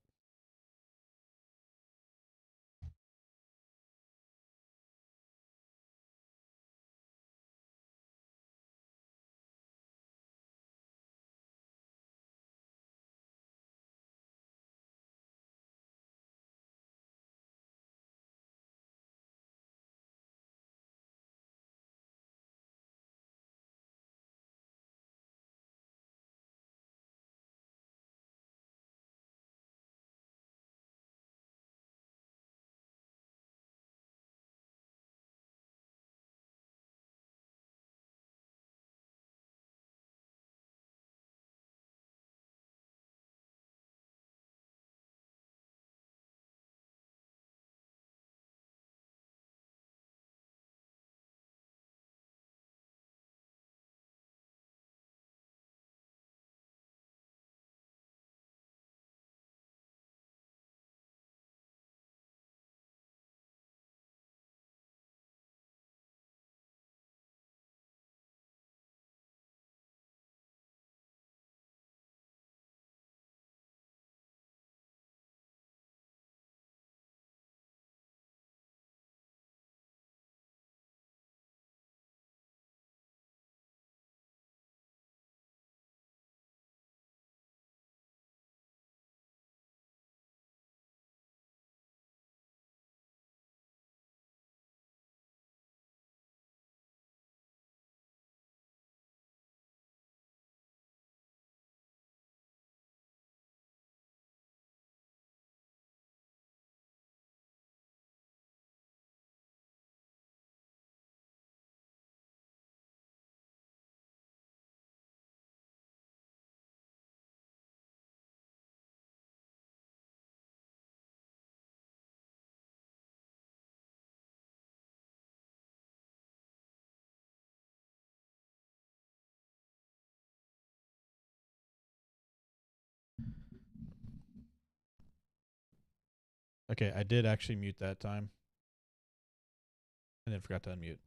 Okay, I did actually mute that time. And then forgot to unmute.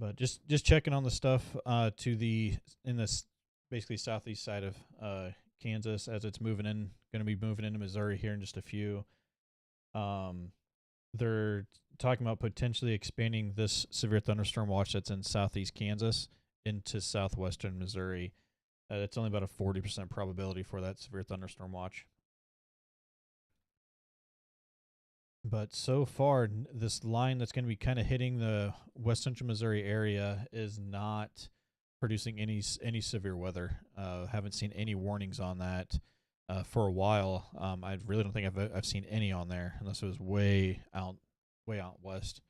But just checking on the stuff to the in this basically southeast side of Kansas as it's moving in, going to be moving into Missouri here in just a few. They're talking about potentially expanding this severe thunderstorm watch that's in southeast Kansas into southwestern Missouri. It's only about a 40% probability for that severe thunderstorm watch. But so far, this line that's going to be kind of hitting the west central Missouri area is not producing any severe weather. Haven't seen any warnings on that for a while. I really don't think I've seen any on there unless it was way out west.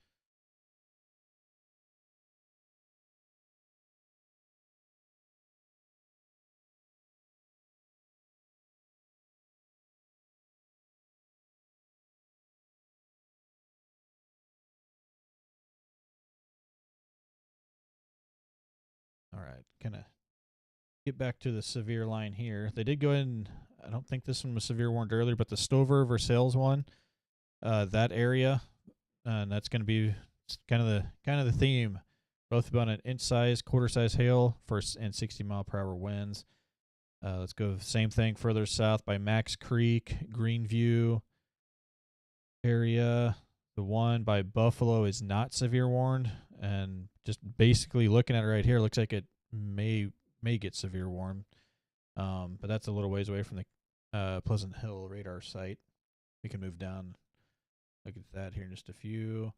All right, kind of get back to the severe line here. They did go ahead and I don't think this one was severe warned earlier, but the Stover Versailles one, that area, and that's going to be kind of the theme. Both about an inch size, quarter size hail and 60-mile-per-hour winds. Let's go same thing further south by Max Creek, Greenview area. The one by Buffalo is not severe warned, and just basically looking at it right here, looks like it may get severe warned. But that's a little ways away from the Pleasant Hill radar site. We can move down, look at that here in just a few.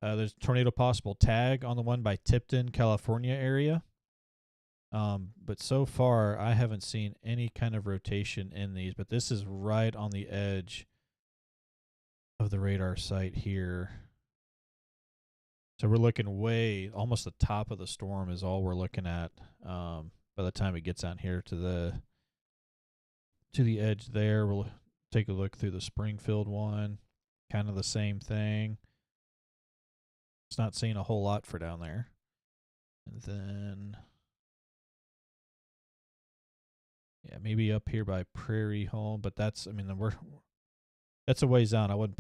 There's tornado possible tag on the one by Tipton, California area. But so far, I haven't seen any kind of rotation in these, but this is right on the edge of the radar site here. So we're looking almost the top of the storm is all we're looking at by the time it gets out here to the edge there. We'll take a look through the Springfield one, kind of the same thing. It's not seeing a whole lot for down there. And then, yeah, maybe up here by Prairie Home, but that's a ways out. I wouldn't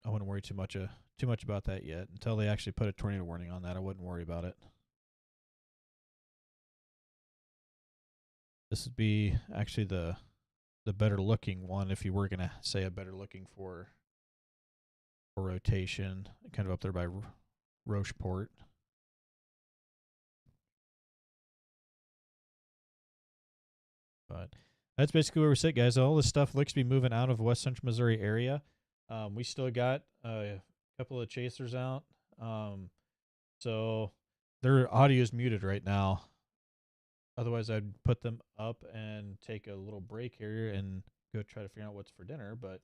worry too much about that yet until they actually put a tornado warning on that. I wouldn't worry about it. This would be actually the better looking one if you were gonna say a better looking for rotation, kind of up there by Rocheport. But that's basically where we sit, guys. All this stuff looks to be moving out of west central Missouri area. We still got a couple of chasers out. So their audio is muted right now. Otherwise, I'd put them up and take a little break here and go try to figure out what's for dinner. But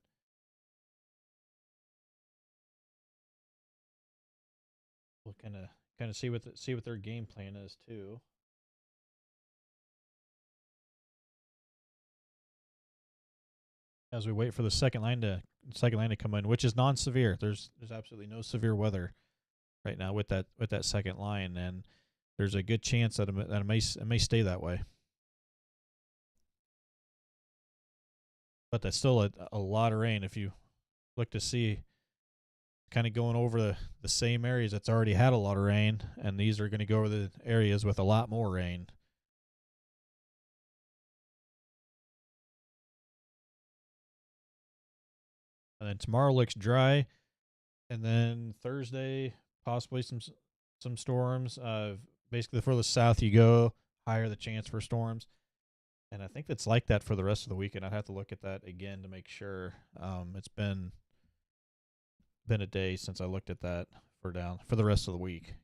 we'll kind of see what their game plan is too. As we wait for the second line to come in, which is non-severe. There's absolutely no severe weather right now with that second line, and there's a good chance that it may stay that way. But that's still a lot of rain. If you look to see, kind of going over the same areas that's already had a lot of rain, and these are going to go over the areas with a lot more rain. And then tomorrow looks dry, and then Thursday possibly some storms. Basically, the further south you go, higher the chance for storms. And I think it's like that for the rest of the weekend. I'd have to look at that again to make sure. It's been a day since I looked at that for the rest of the week.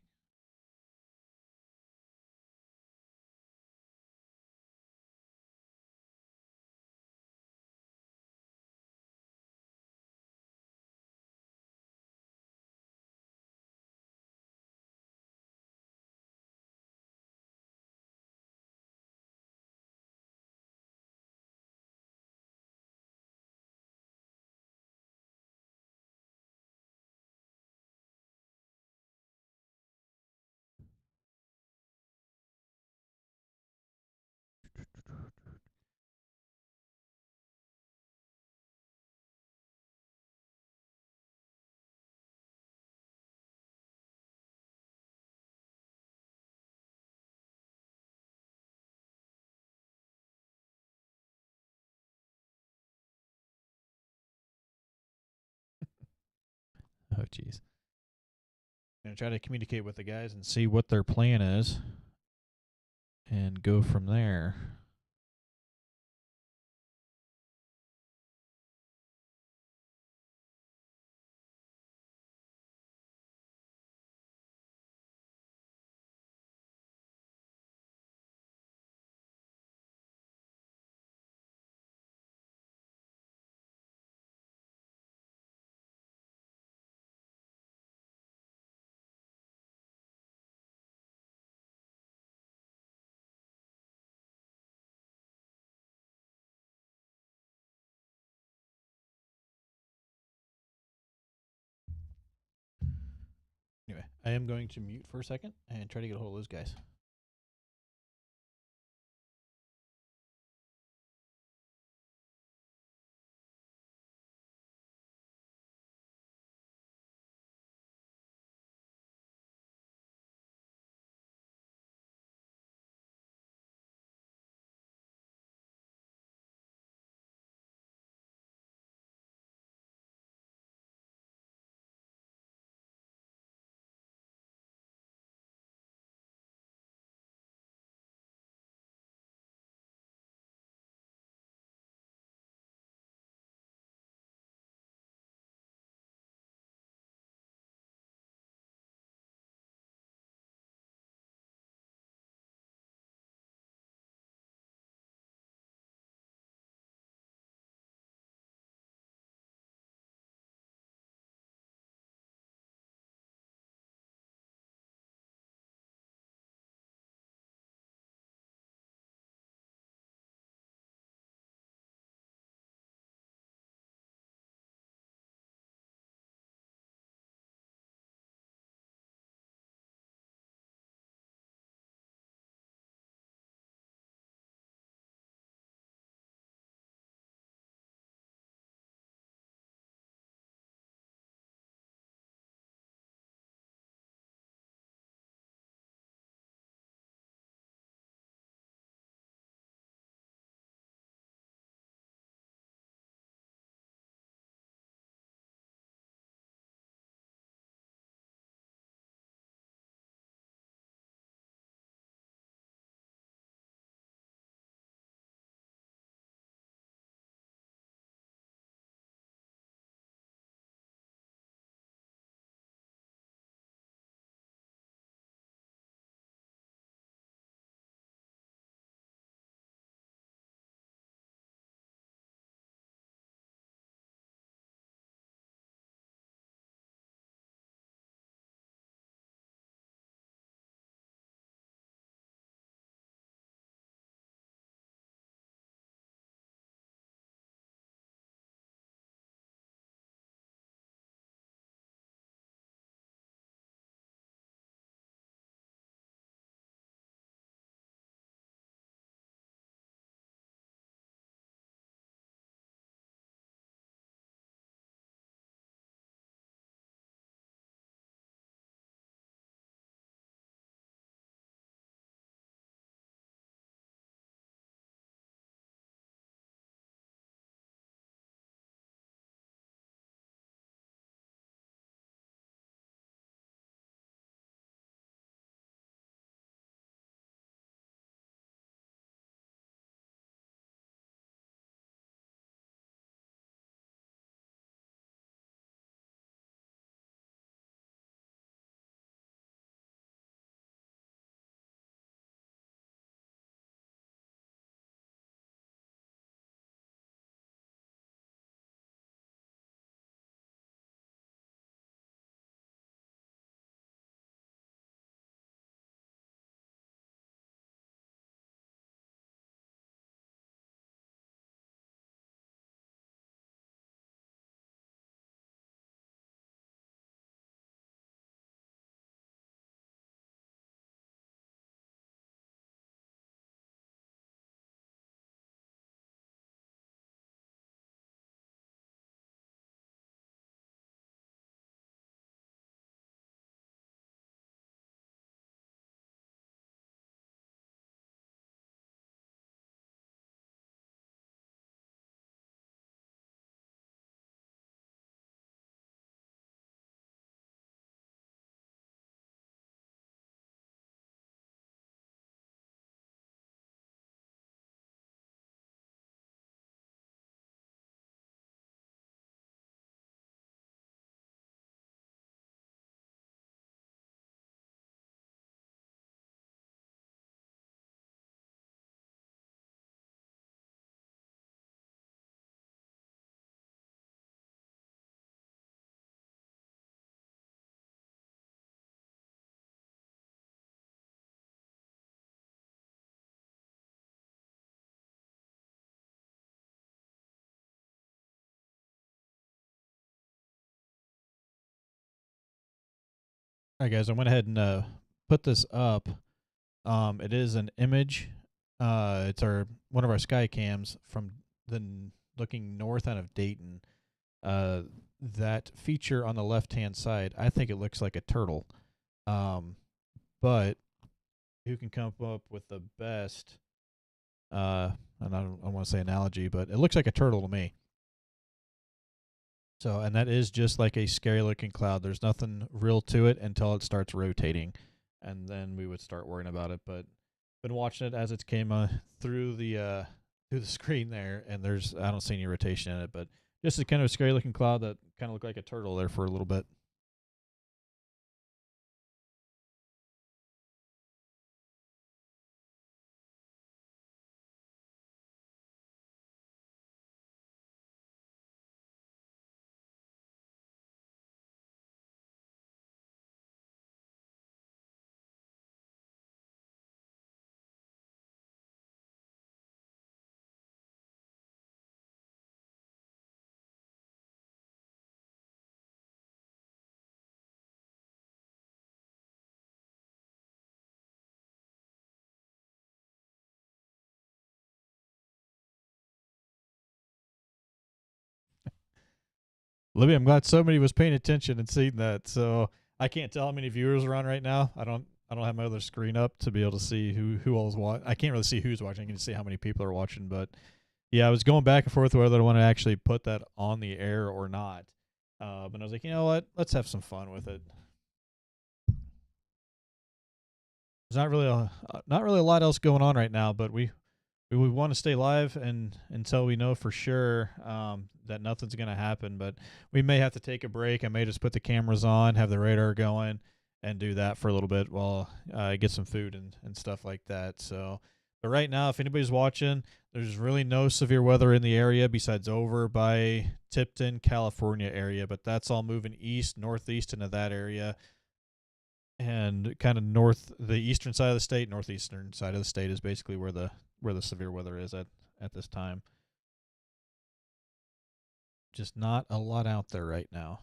Oh, jeez. I'm going to try to communicate with the guys and see what their plan is and go from there. Anyway, I am going to mute for a second and try to get a hold of those guys. All right, guys, I went ahead and put this up. It is an image. It's one of our sky cams from looking north out of Dayton. Uh, that feature on the left-hand side, I think it looks like a turtle. But who can come up with the best? And I don't want to say analogy, but it looks like a turtle to me. So, and that is just like a scary looking cloud. There's nothing real to it until it starts rotating, and then we would start worrying about it. But been watching it as it came through the screen there, and I don't see any rotation in it, but just a kind of a scary looking cloud that kind of looked like a turtle there for a little bit. Libby, I'm glad somebody was paying attention and seeing that. So I can't tell how many viewers are on right now. I don't have my other screen up to be able to see who all is watching. I can't really see who's watching. I can see how many people are watching. But yeah, I was going back and forth whether I want to actually put that on the air or not. But I was like, you know what? Let's have some fun with it. There's not really a lot else going on right now, but we want to stay live and until we know for sure that nothing's going to happen. But we may have to take a break. I may just put the cameras on, have the radar going, and do that for a little bit while I get some food and stuff like that. So, but right now, if anybody's watching, there's really no severe weather in the area besides over by Tipton, California area. But that's all moving east, northeast into that area. And kind of the eastern side of the state, northeastern side of the state is basically where the severe weather is at this time. Just not a lot out there right now.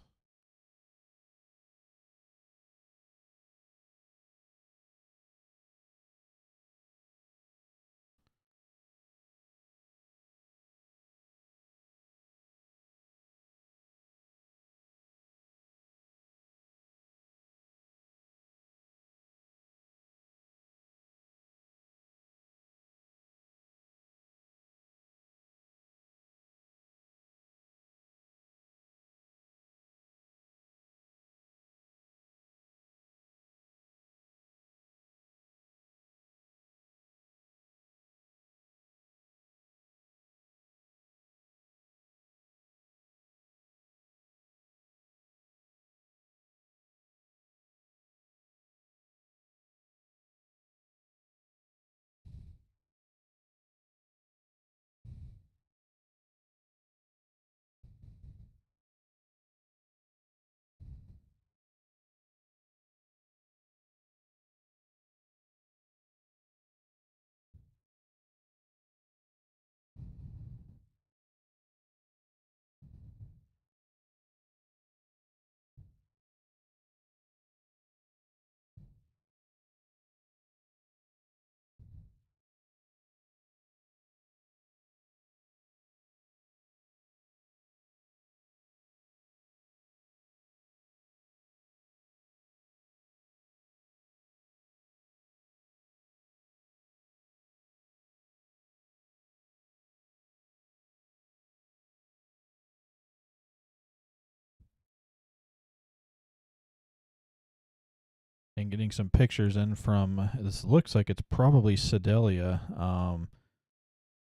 And getting some pictures in from this looks like it's probably Sedalia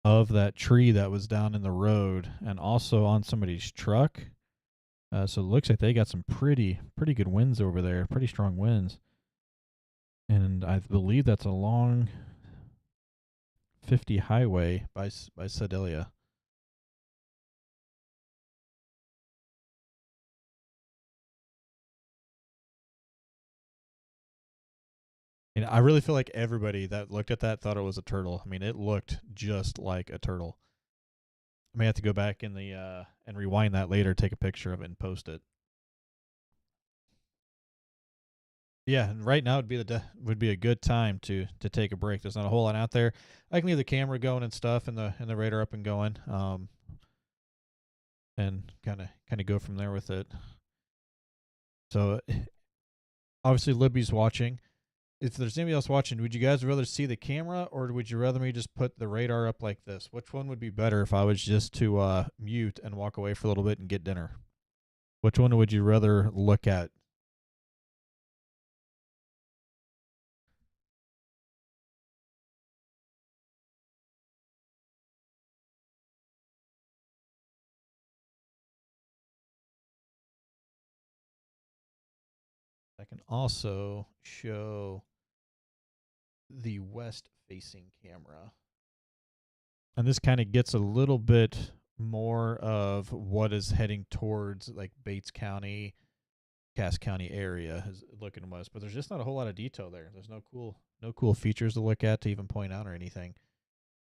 of that tree that was down in the road and also on somebody's truck. So it looks like they got some pretty good winds over there, pretty strong winds. And I believe that's along 50 highway by Sedalia. And I really feel like everybody that looked at that thought it was a turtle. I mean, it looked just like a turtle. I may have to go back in the and rewind that later, take a picture of it, and post it. Yeah, and right now would be a good time to take a break. There's not a whole lot out there. I can leave the camera going and stuff, and the radar up and going, and kind of go from there with it. So obviously Libby's watching. If there's anybody else watching, would you guys rather see the camera, or would you rather me just put the radar up like this? Which one would be better if I was just to mute and walk away for a little bit and get dinner? Which one would you rather look at? I can also show the west facing camera. And this kind of gets a little bit more of what is heading towards like Bates County, Cass County area is looking west, but there's just not a whole lot of detail there. There's no cool features to look at to even point out or anything.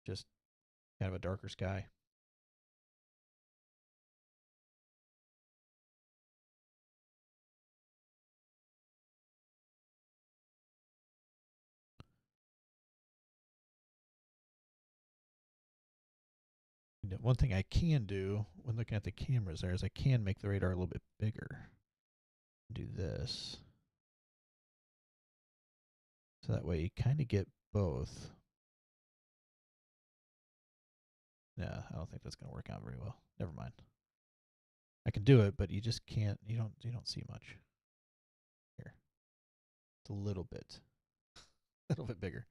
Just kind of a darker sky. One thing I can do when looking at the cameras there is I can make the radar a little bit bigger. Do this. So that way you kind of get both. Yeah, I don't think that's going to work out very well. Never mind. I can do it, but you just can't. You don't see much. Here, it's a little bit, a little bit bigger.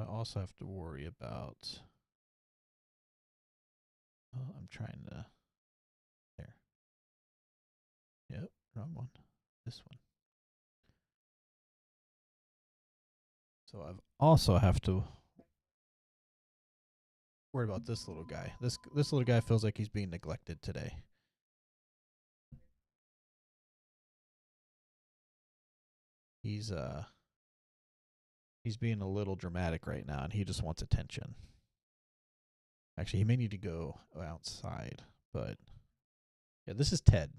I also have to worry about. Oh, I'm trying to. There. Yep, wrong one. This one. So I've also have to worry about this little guy. This little guy feels like he's being neglected today. He's being a little dramatic right now, and he just wants attention. Actually, he may need to go outside, but yeah, this is Ted.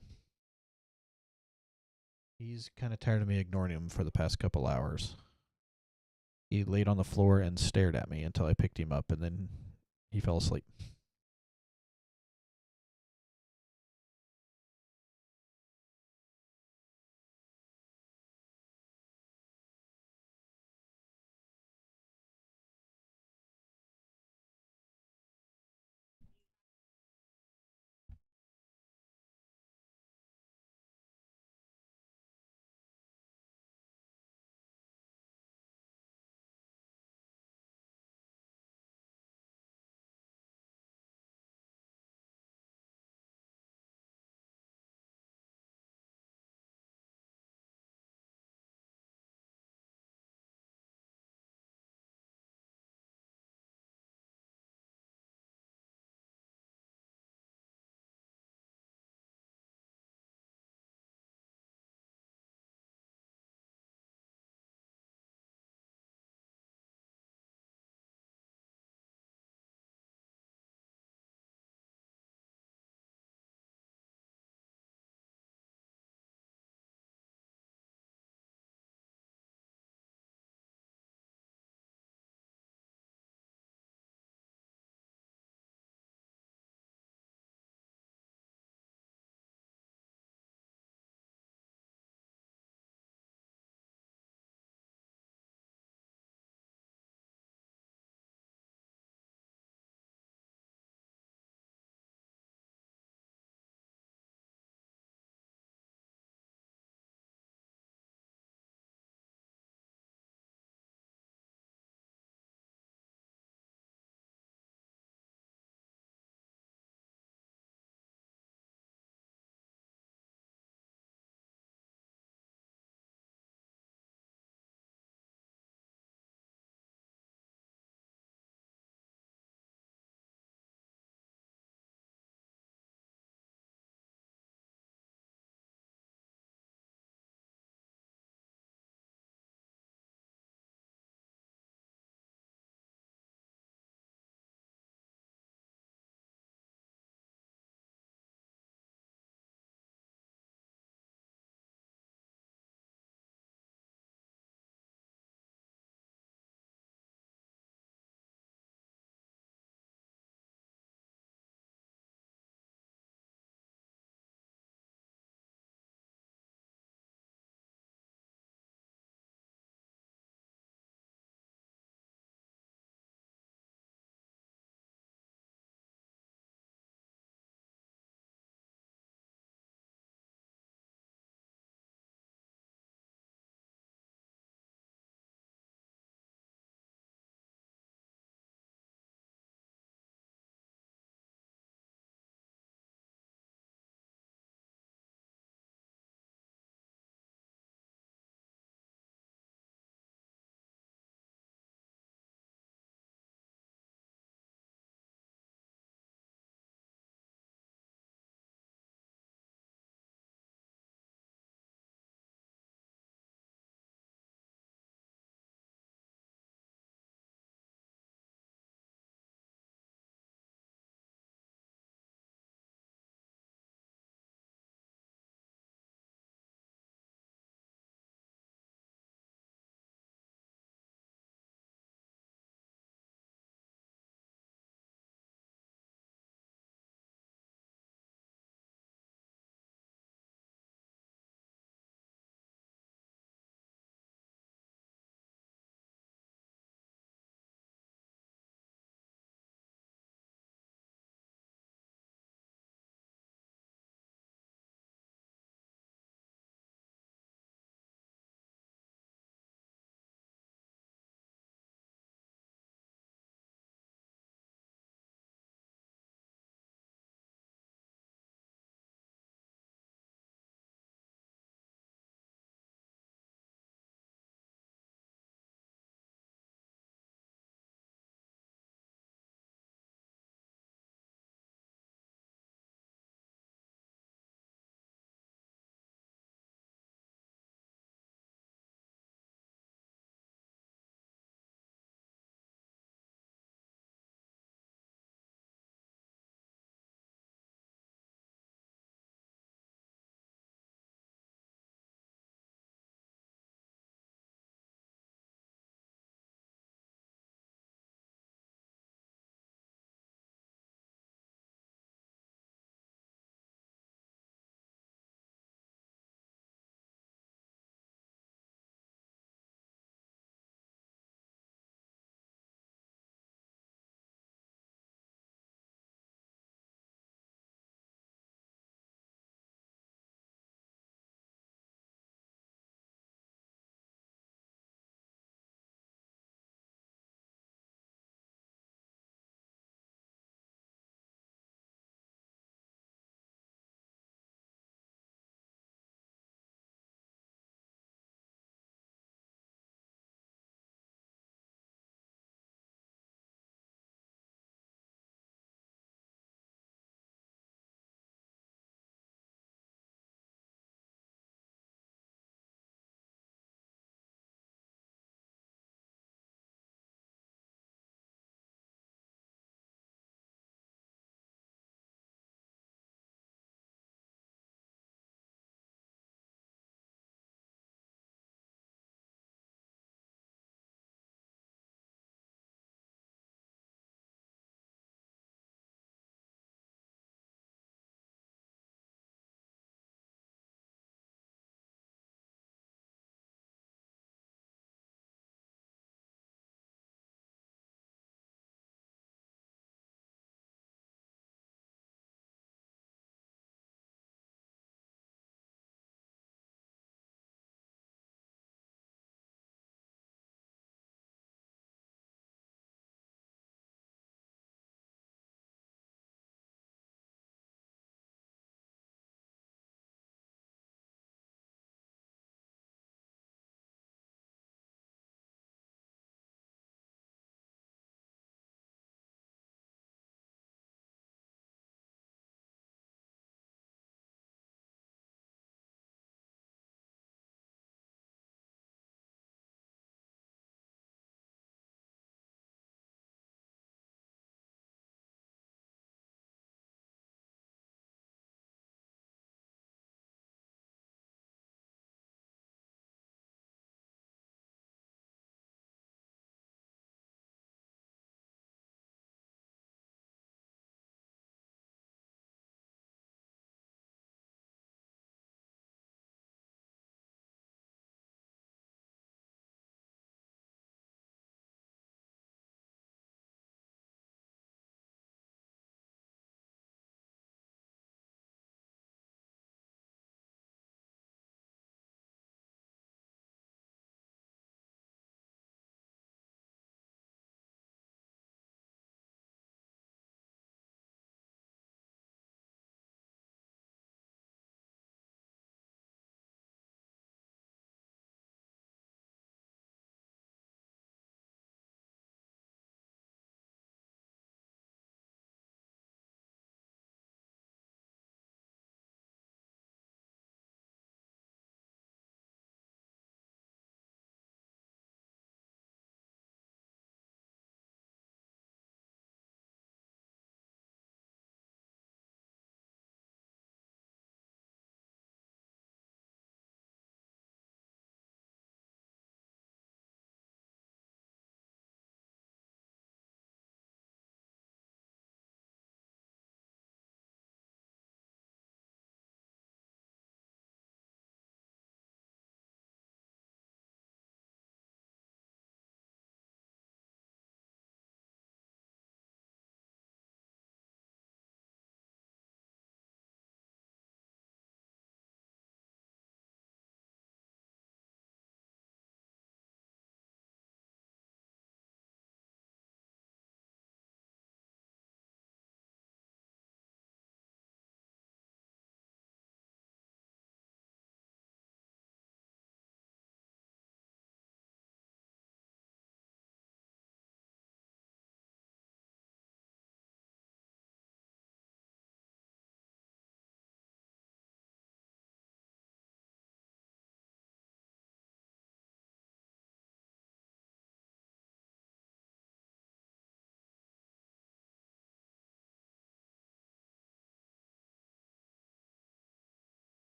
He's kind of tired of me ignoring him for the past couple hours. He laid on the floor and stared at me until I picked him up, and then he fell asleep.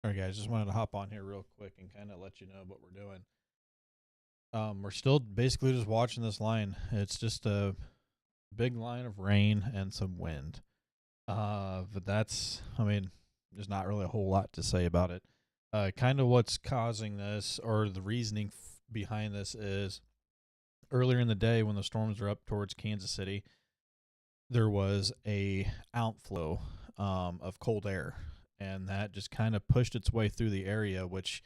All right, guys, just wanted to hop on here real quick and kind of let you know what we're doing. We're still basically just watching this line. It's just a big line of rain and some wind. But that's, I mean, there's not really a whole lot to say about it. Kind of what's causing this, or the reasoning behind this, is earlier in the day when the storms were up towards Kansas City, there was a outflow of cold air, and that just kind of pushed its way through the area, which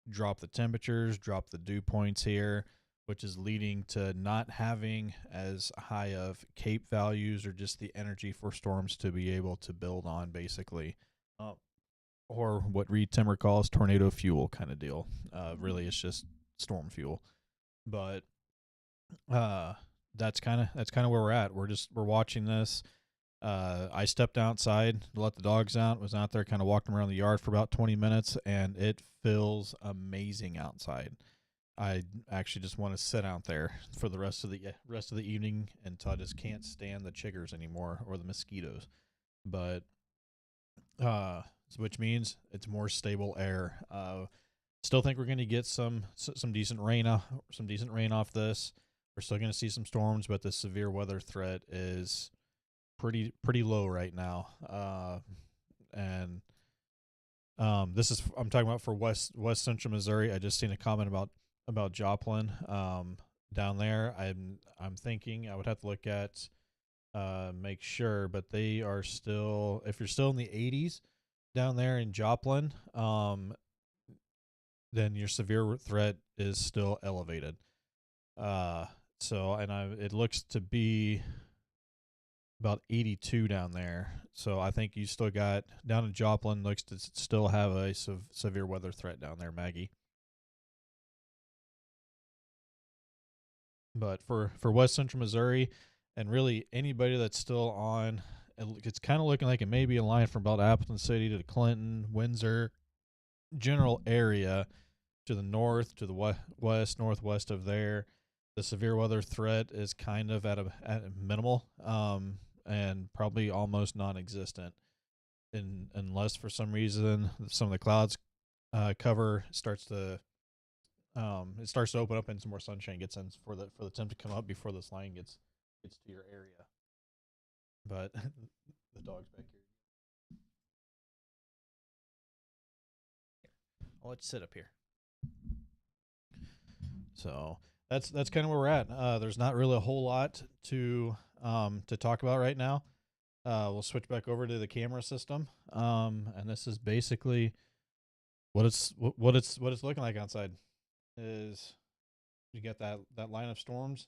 dropped the temperatures, dropped the dew points here, which is leading to not having as high of CAPE values, or just the energy for storms to be able to build on, basically. Or what Reed Timmer calls tornado fuel kind of deal. Really, it's just storm fuel. But that's kind of where we're at. We're watching this. I stepped outside to let the dogs out. Was out there kind of walking around the yard for about 20 minutes, and it feels amazing outside. I actually just want to sit out there for the rest of the evening until I just can't stand the chiggers anymore, or the mosquitoes. But which means it's more stable air. Still think we're going to get some decent rain off this. We're still going to see some storms, but the severe weather threat is pretty low right now. And this is, I'm talking about for west central Missouri. I just seen a comment about Joplin down there. I'm thinking I would have to look at make sure, but they are still, if you're still in the 80s down there in Joplin, then your severe threat is still elevated. It looks to be about 82 down there. So I think you still got, down in Joplin, looks to still have a severe weather threat down there, Maggie. But for west central Missouri, and really anybody that's still on, it's kind of looking like it may be a line from about Appleton City to Clinton, Windsor, general area to the north, to the west, northwest of there. The severe weather threat is kind of at a minimal, and probably almost non-existent, unless for some reason some of the clouds cover starts to open up and some more sunshine gets in for the temp to come up before this line gets to your area. But the dog's back here. I'll let you sit up here. So that's kind of where we're at. There's not really a whole lot to talk about right now. We'll switch back over to the camera system, and this is basically what it's looking like outside. Is you get that line of storms.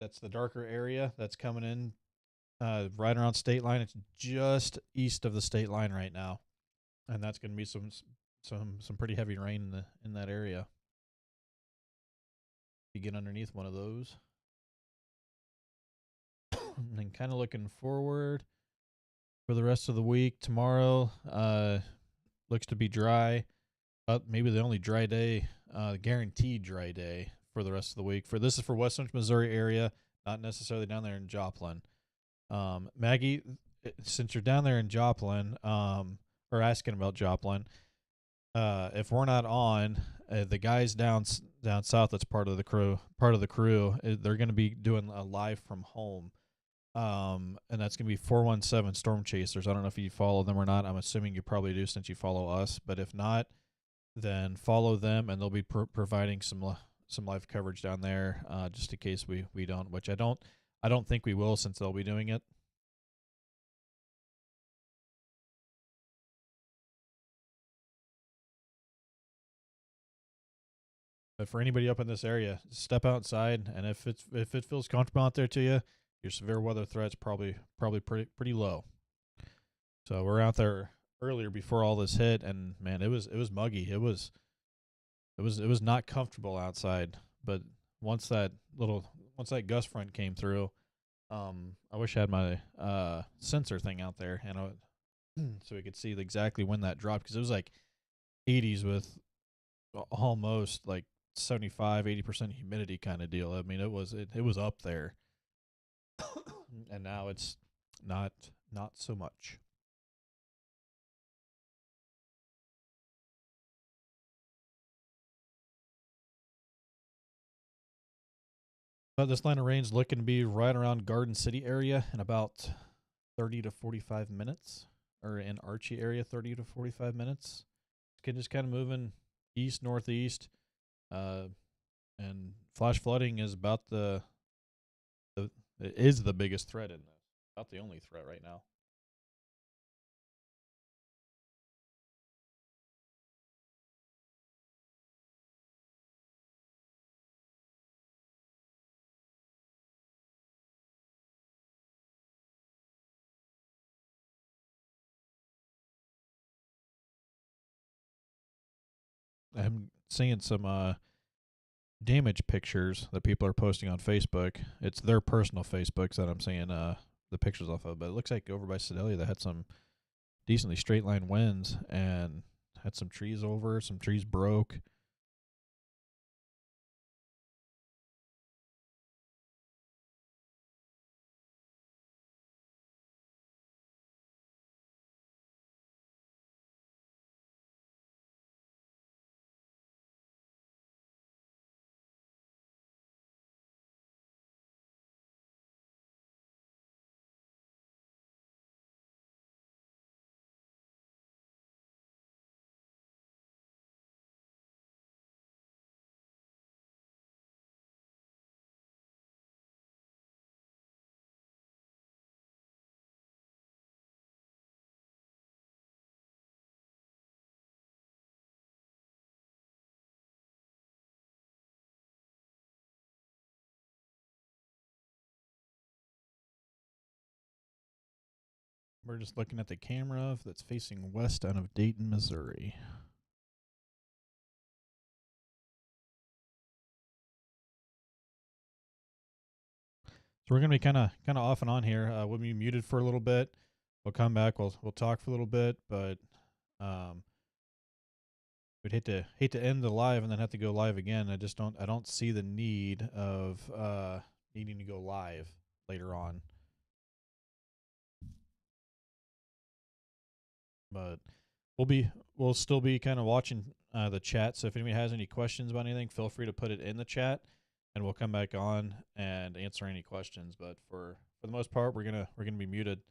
That's the darker area that's coming in right around state line. It's just east of the state line right now, and that's going to be some pretty heavy rain in that area. You get underneath one of those. And then kind of looking forward for the rest of the week. Tomorrow looks to be dry. Maybe the only dry day, guaranteed dry day for the rest of the week. This is for west central Missouri area, not necessarily down there in Joplin. Maggie, since you're down there in Joplin, or asking about Joplin, if we're not on, the guys down south that's part of the crew, they're going to be doing a live from home. And that's going to be 417 Storm Chasers. I don't know if you follow them or not. I'm assuming you probably do since you follow us. But if not, then follow them, and they'll be providing some live coverage down there, just in case we don't, which I don't think we will, since they'll be doing it. But for anybody up in this area, step outside, and if it feels comfortable out there to you, your severe weather threat's probably pretty low. So we're out there earlier before all this hit, and man, it was muggy. It was not comfortable outside. But once that gust front came through, I wish I had my sensor thing out there, and so we could see exactly when that dropped, because it was like 80s with almost like 75-80% humidity kind of deal. I mean, it was up there. And now it's not so much. But this line of rain's looking to be right around Garden City area in about 30 to 45 minutes, or in Archie area 30 to 45 minutes. It's just kind of moving east northeast, and flash flooding is about it is the biggest threat in this. About the only threat right now. I'm seeing some damage pictures that people are posting on Facebook. It's their personal Facebooks that I'm seeing the pictures off of. But it looks like over by Sedalia they had some decently straight line winds and had some trees over, some trees broke. We're just looking at the camera that's facing west out of Dayton, Missouri. So we're gonna be kind of off and on here. We'll be muted for a little bit. We'll come back. We'll talk for a little bit, but we'd hate to end the live and then have to go live again. I don't see the need of needing to go live later on. But we'll still be kind of watching the chat. So if anybody has any questions about anything, feel free to put it in the chat, and we'll come back on and answer any questions. But for the most part, we're gonna be muted.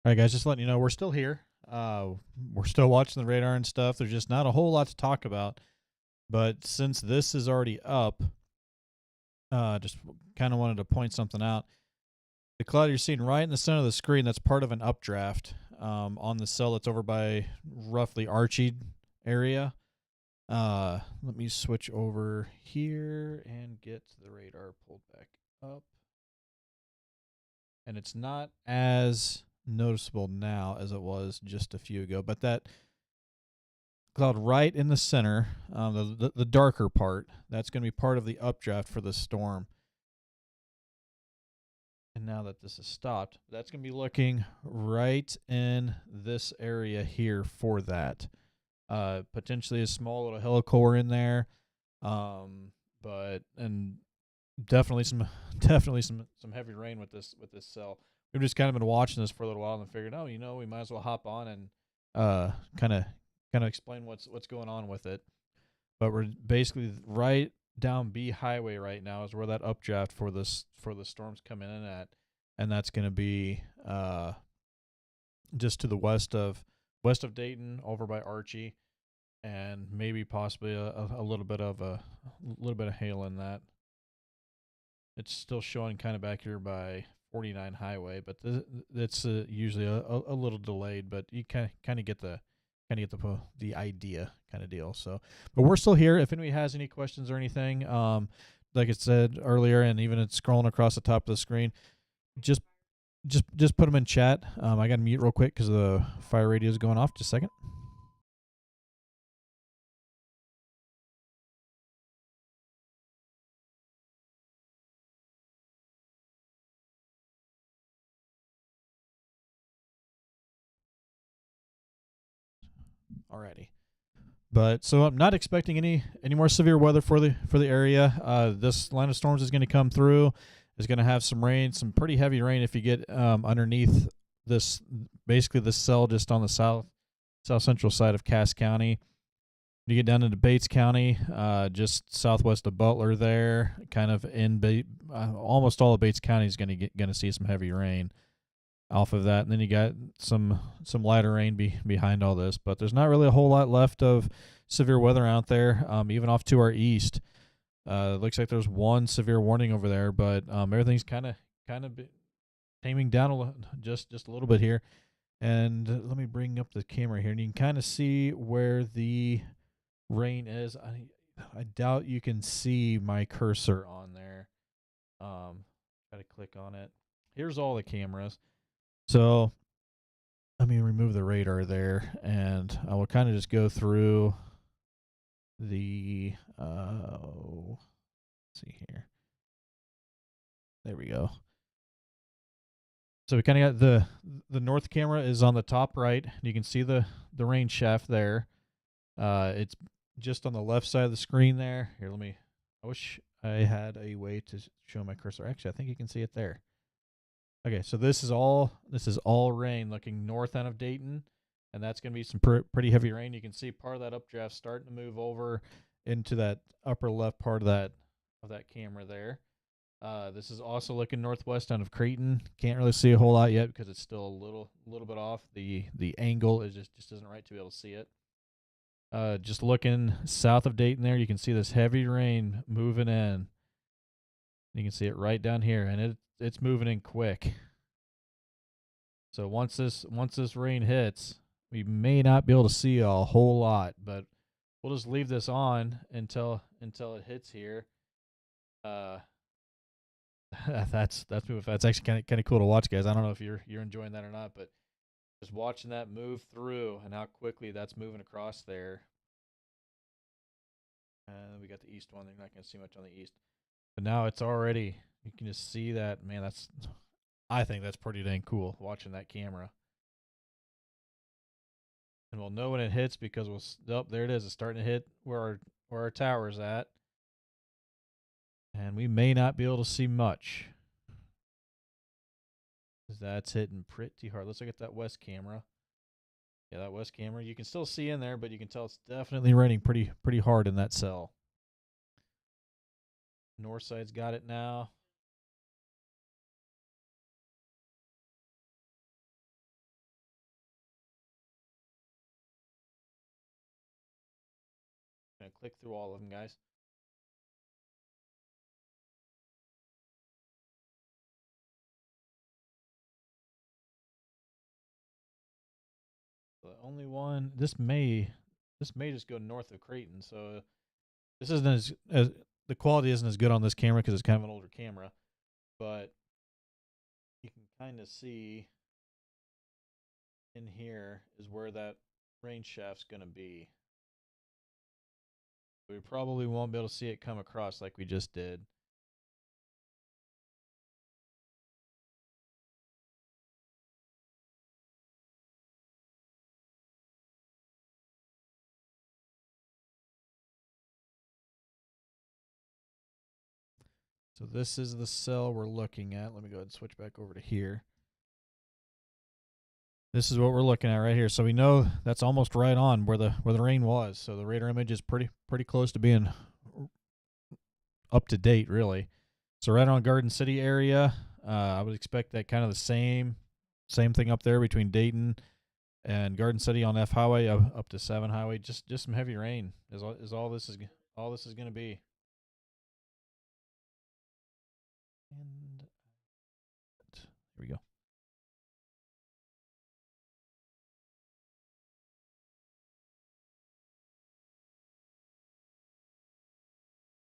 All right, guys, just letting you know we're still here. We're still watching the radar and stuff. There's just not a whole lot to talk about. But since this is already up, just kind of wanted to point something out. The cloud you're seeing right in the center of the screen, that's part of an updraft on the cell that's over by roughly Archie area. Let me switch over here and get the radar pulled back up. And it's not as noticeable now as it was just a few ago, but that cloud right in the center, the darker part, that's going to be part of the updraft for the storm. And now that this has stopped, that's going to be looking right in this area here for that. Potentially a small little helicore in there, but definitely some heavy rain with this cell. We've just kind of been watching this for a little while and figured, we might as well hop on and kind of explain what's going on with it. But we're basically right down B Highway right now is where that updraft for the storm's coming in at, and that's going to be just to the west of Dayton, over by Archie, and maybe possibly a little bit of hail in that. It's still showing kind of back here by 49 Highway, but it's usually a little delayed, but you kind of get the idea kind of deal. So, but we're still here. If anybody has any questions or anything, like I said earlier, and even it's scrolling across the top of the screen, just put them in chat. I got to mute real quick because the fire radio is going off. Just a second. Alrighty. But so I'm not expecting any more severe weather for the area. This line of storms is going to come through. Is going to have some rain, some pretty heavy rain if you get underneath this, basically this cell just on the south central side of Cass County. You get down into Bates County, just southwest of Butler there, kind of in almost all of Bates County is going to see some heavy rain off of that. And then you got some lighter rain behind all this, but there's not really a whole lot left of severe weather out there, even off to our east. It looks like there's one severe warning over there, but everything's kind of taming down just a little bit here. And let me bring up the camera here, and you can kind of see where the rain is. I doubt you can see my cursor on there. Try to click on it. Here's all the cameras. So let me remove the radar there, and I will kind of just go through the let's see here. There we go. So we kind of got the north camera is on the top right. You can see the rain shaft there. It's just on the left side of the screen there. Here, I wish I had a way to show my cursor. Actually, I think you can see it there. Okay, so this is all rain looking north end of Dayton, and that's going to be some pretty heavy rain. You can see part of that updraft starting to move over into that upper left part of that camera there. This is also looking northwest end of Creighton. Can't really see a whole lot yet because it's still a little bit off. The angle is just isn't right to be able to see it. Just looking south of Dayton there, you can see this heavy rain moving in. You can see it right down here, and it's moving in quick. So once this rain hits, we may not be able to see a whole lot, but we'll just leave this on until it hits here. That's actually kind of cool to watch, guys. I don't know if you're enjoying that or not, but just watching that move through and how quickly that's moving across there. And we got the east one. They're not going to see much on the east, but now it's already. You can just see that, man. I think that's pretty dang cool watching that camera. And we'll know when it hits because there it is. It's starting to hit where our tower's at. And we may not be able to see much. Because that's hitting pretty hard. Let's look at that west camera. Yeah, that west camera. You can still see in there, but you can tell it's definitely raining pretty hard in that cell. North side's got it now. click through all of them, guys. The only one this may just go north of Creighton, so this isn't as the quality isn't as good on this camera because it's kind of an older camera, but you can kind of see in here is where that range shaft's going to be. We probably won't be able to see it come across like we just did. So this is the cell we're looking at. Let me go ahead and switch back over to here. This is what we're looking at right here. So we know that's almost right on where the rain was. So the radar image is pretty close to being up to date, really. So right on Garden City area, I would expect that kind of the same thing up there between Dayton and Garden City on F Highway up to 7 Highway. Just some heavy rain is all this is going to be. And here we go.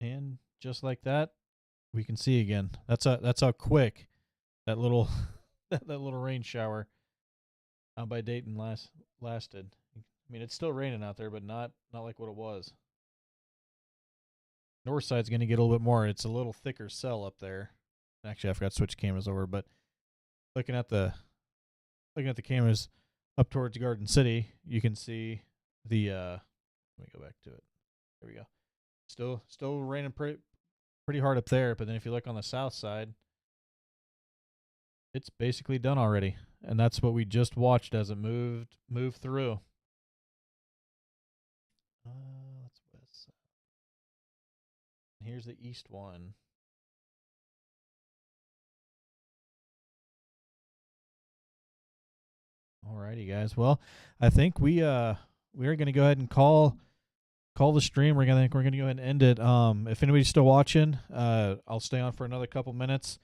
And just like that, we can see again. That's how quick that little that little rain shower out by Dayton lasted. I mean, it's still raining out there, but not like what it was. North side's going to get a little bit more. It's a little thicker cell up there. Actually, I forgot to switch cameras over, but looking at the cameras up towards Garden City, you can see the let me go back to it. There we go. Still raining pretty hard up there, but then if you look on the south side, it's basically done already, and that's what we just watched as it moved through. That's west side. Here's the east one. Alrighty, guys. Well, I think we are going to go ahead and call the stream. We're gonna go ahead and end it. If anybody's still watching, I'll stay on for another couple minutes.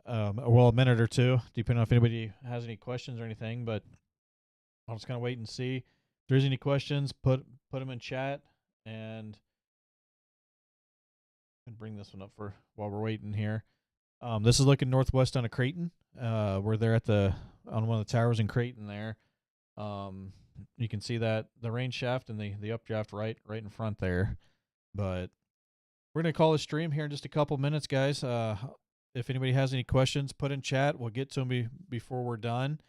Well, a minute or two, depending on if anybody has any questions or anything. But I'll just kind of wait and see. If there's any questions, put them in chat, and bring this one up for while we're waiting here. This is looking northwest on a Creighton. We're there on one of the towers in Creighton there. You can see that the range shaft and the updraft right in front there. But we're going to call the stream here in just a couple minutes, guys. If anybody has any questions, put in chat. We'll get to them before we're done.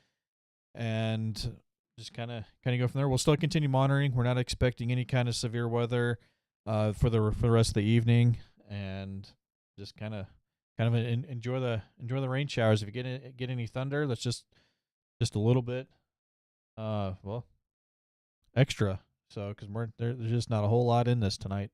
And just kind of go from there. We'll still continue monitoring. We're not expecting any kind of severe weather for the rest of the evening, and just kind of enjoy the rain showers. If you get any thunder, that's just a little bit extra. So because there's just not a whole lot in this tonight.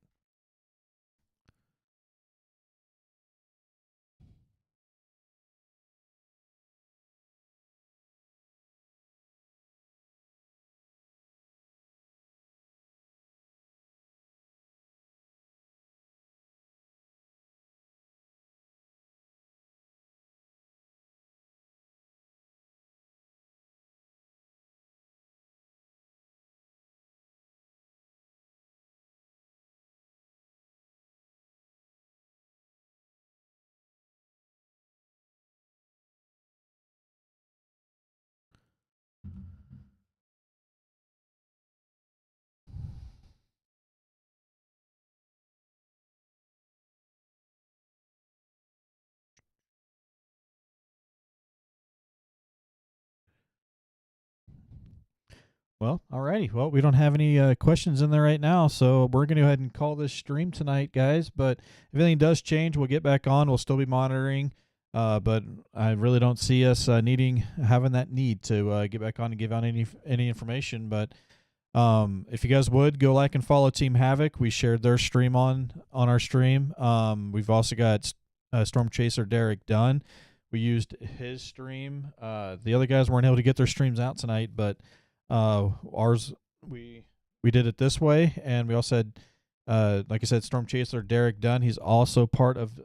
Well, alrighty. Well, we don't have any questions in there right now, so we're going to go ahead and call this stream tonight, guys. But if anything does change, we'll get back on. We'll still be monitoring, but I really don't see us having that need to get back on and give out any information. But if you guys would go like and follow Team Havoc, we shared their stream on our stream. We've also got Storm Chaser Derek Dunn. We used his stream. The other guys weren't able to get their streams out tonight, but ours we did it this way, and we also had Like I said, Storm Chaser Derek Dunn. He's also part of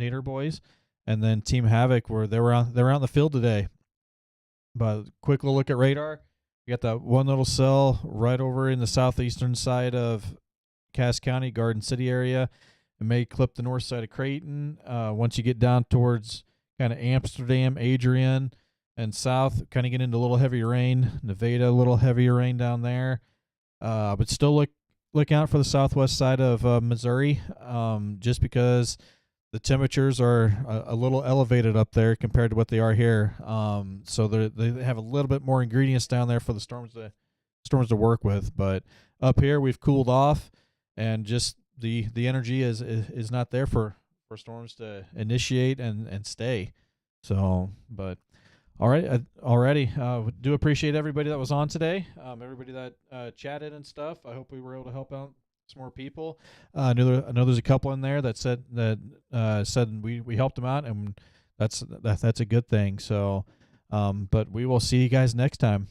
Nader Boys, and then Team Havoc, where they're out in the field today. But quick little look at radar. You got that one little cell right over in the southeastern side of Cass County, Garden City area. It may clip the north side of Creighton. Once you get down towards kind of Amsterdam, Adrian, and south, kind of get into a little heavier rain. Nevada, a little heavier rain down there. But still look out for the southwest side of Missouri, just because the temperatures are a little elevated up there compared to what they are here. So they have a little bit more ingredients down there for the storms to work with. But up here we've cooled off, and just the energy is not there for storms to initiate and stay. So, but all right, already do appreciate everybody that was on today. Everybody that chatted and stuff. I hope we were able to help out some more people. I know there's a couple in there that said we helped them out, and that's a good thing. So, but we will see you guys next time.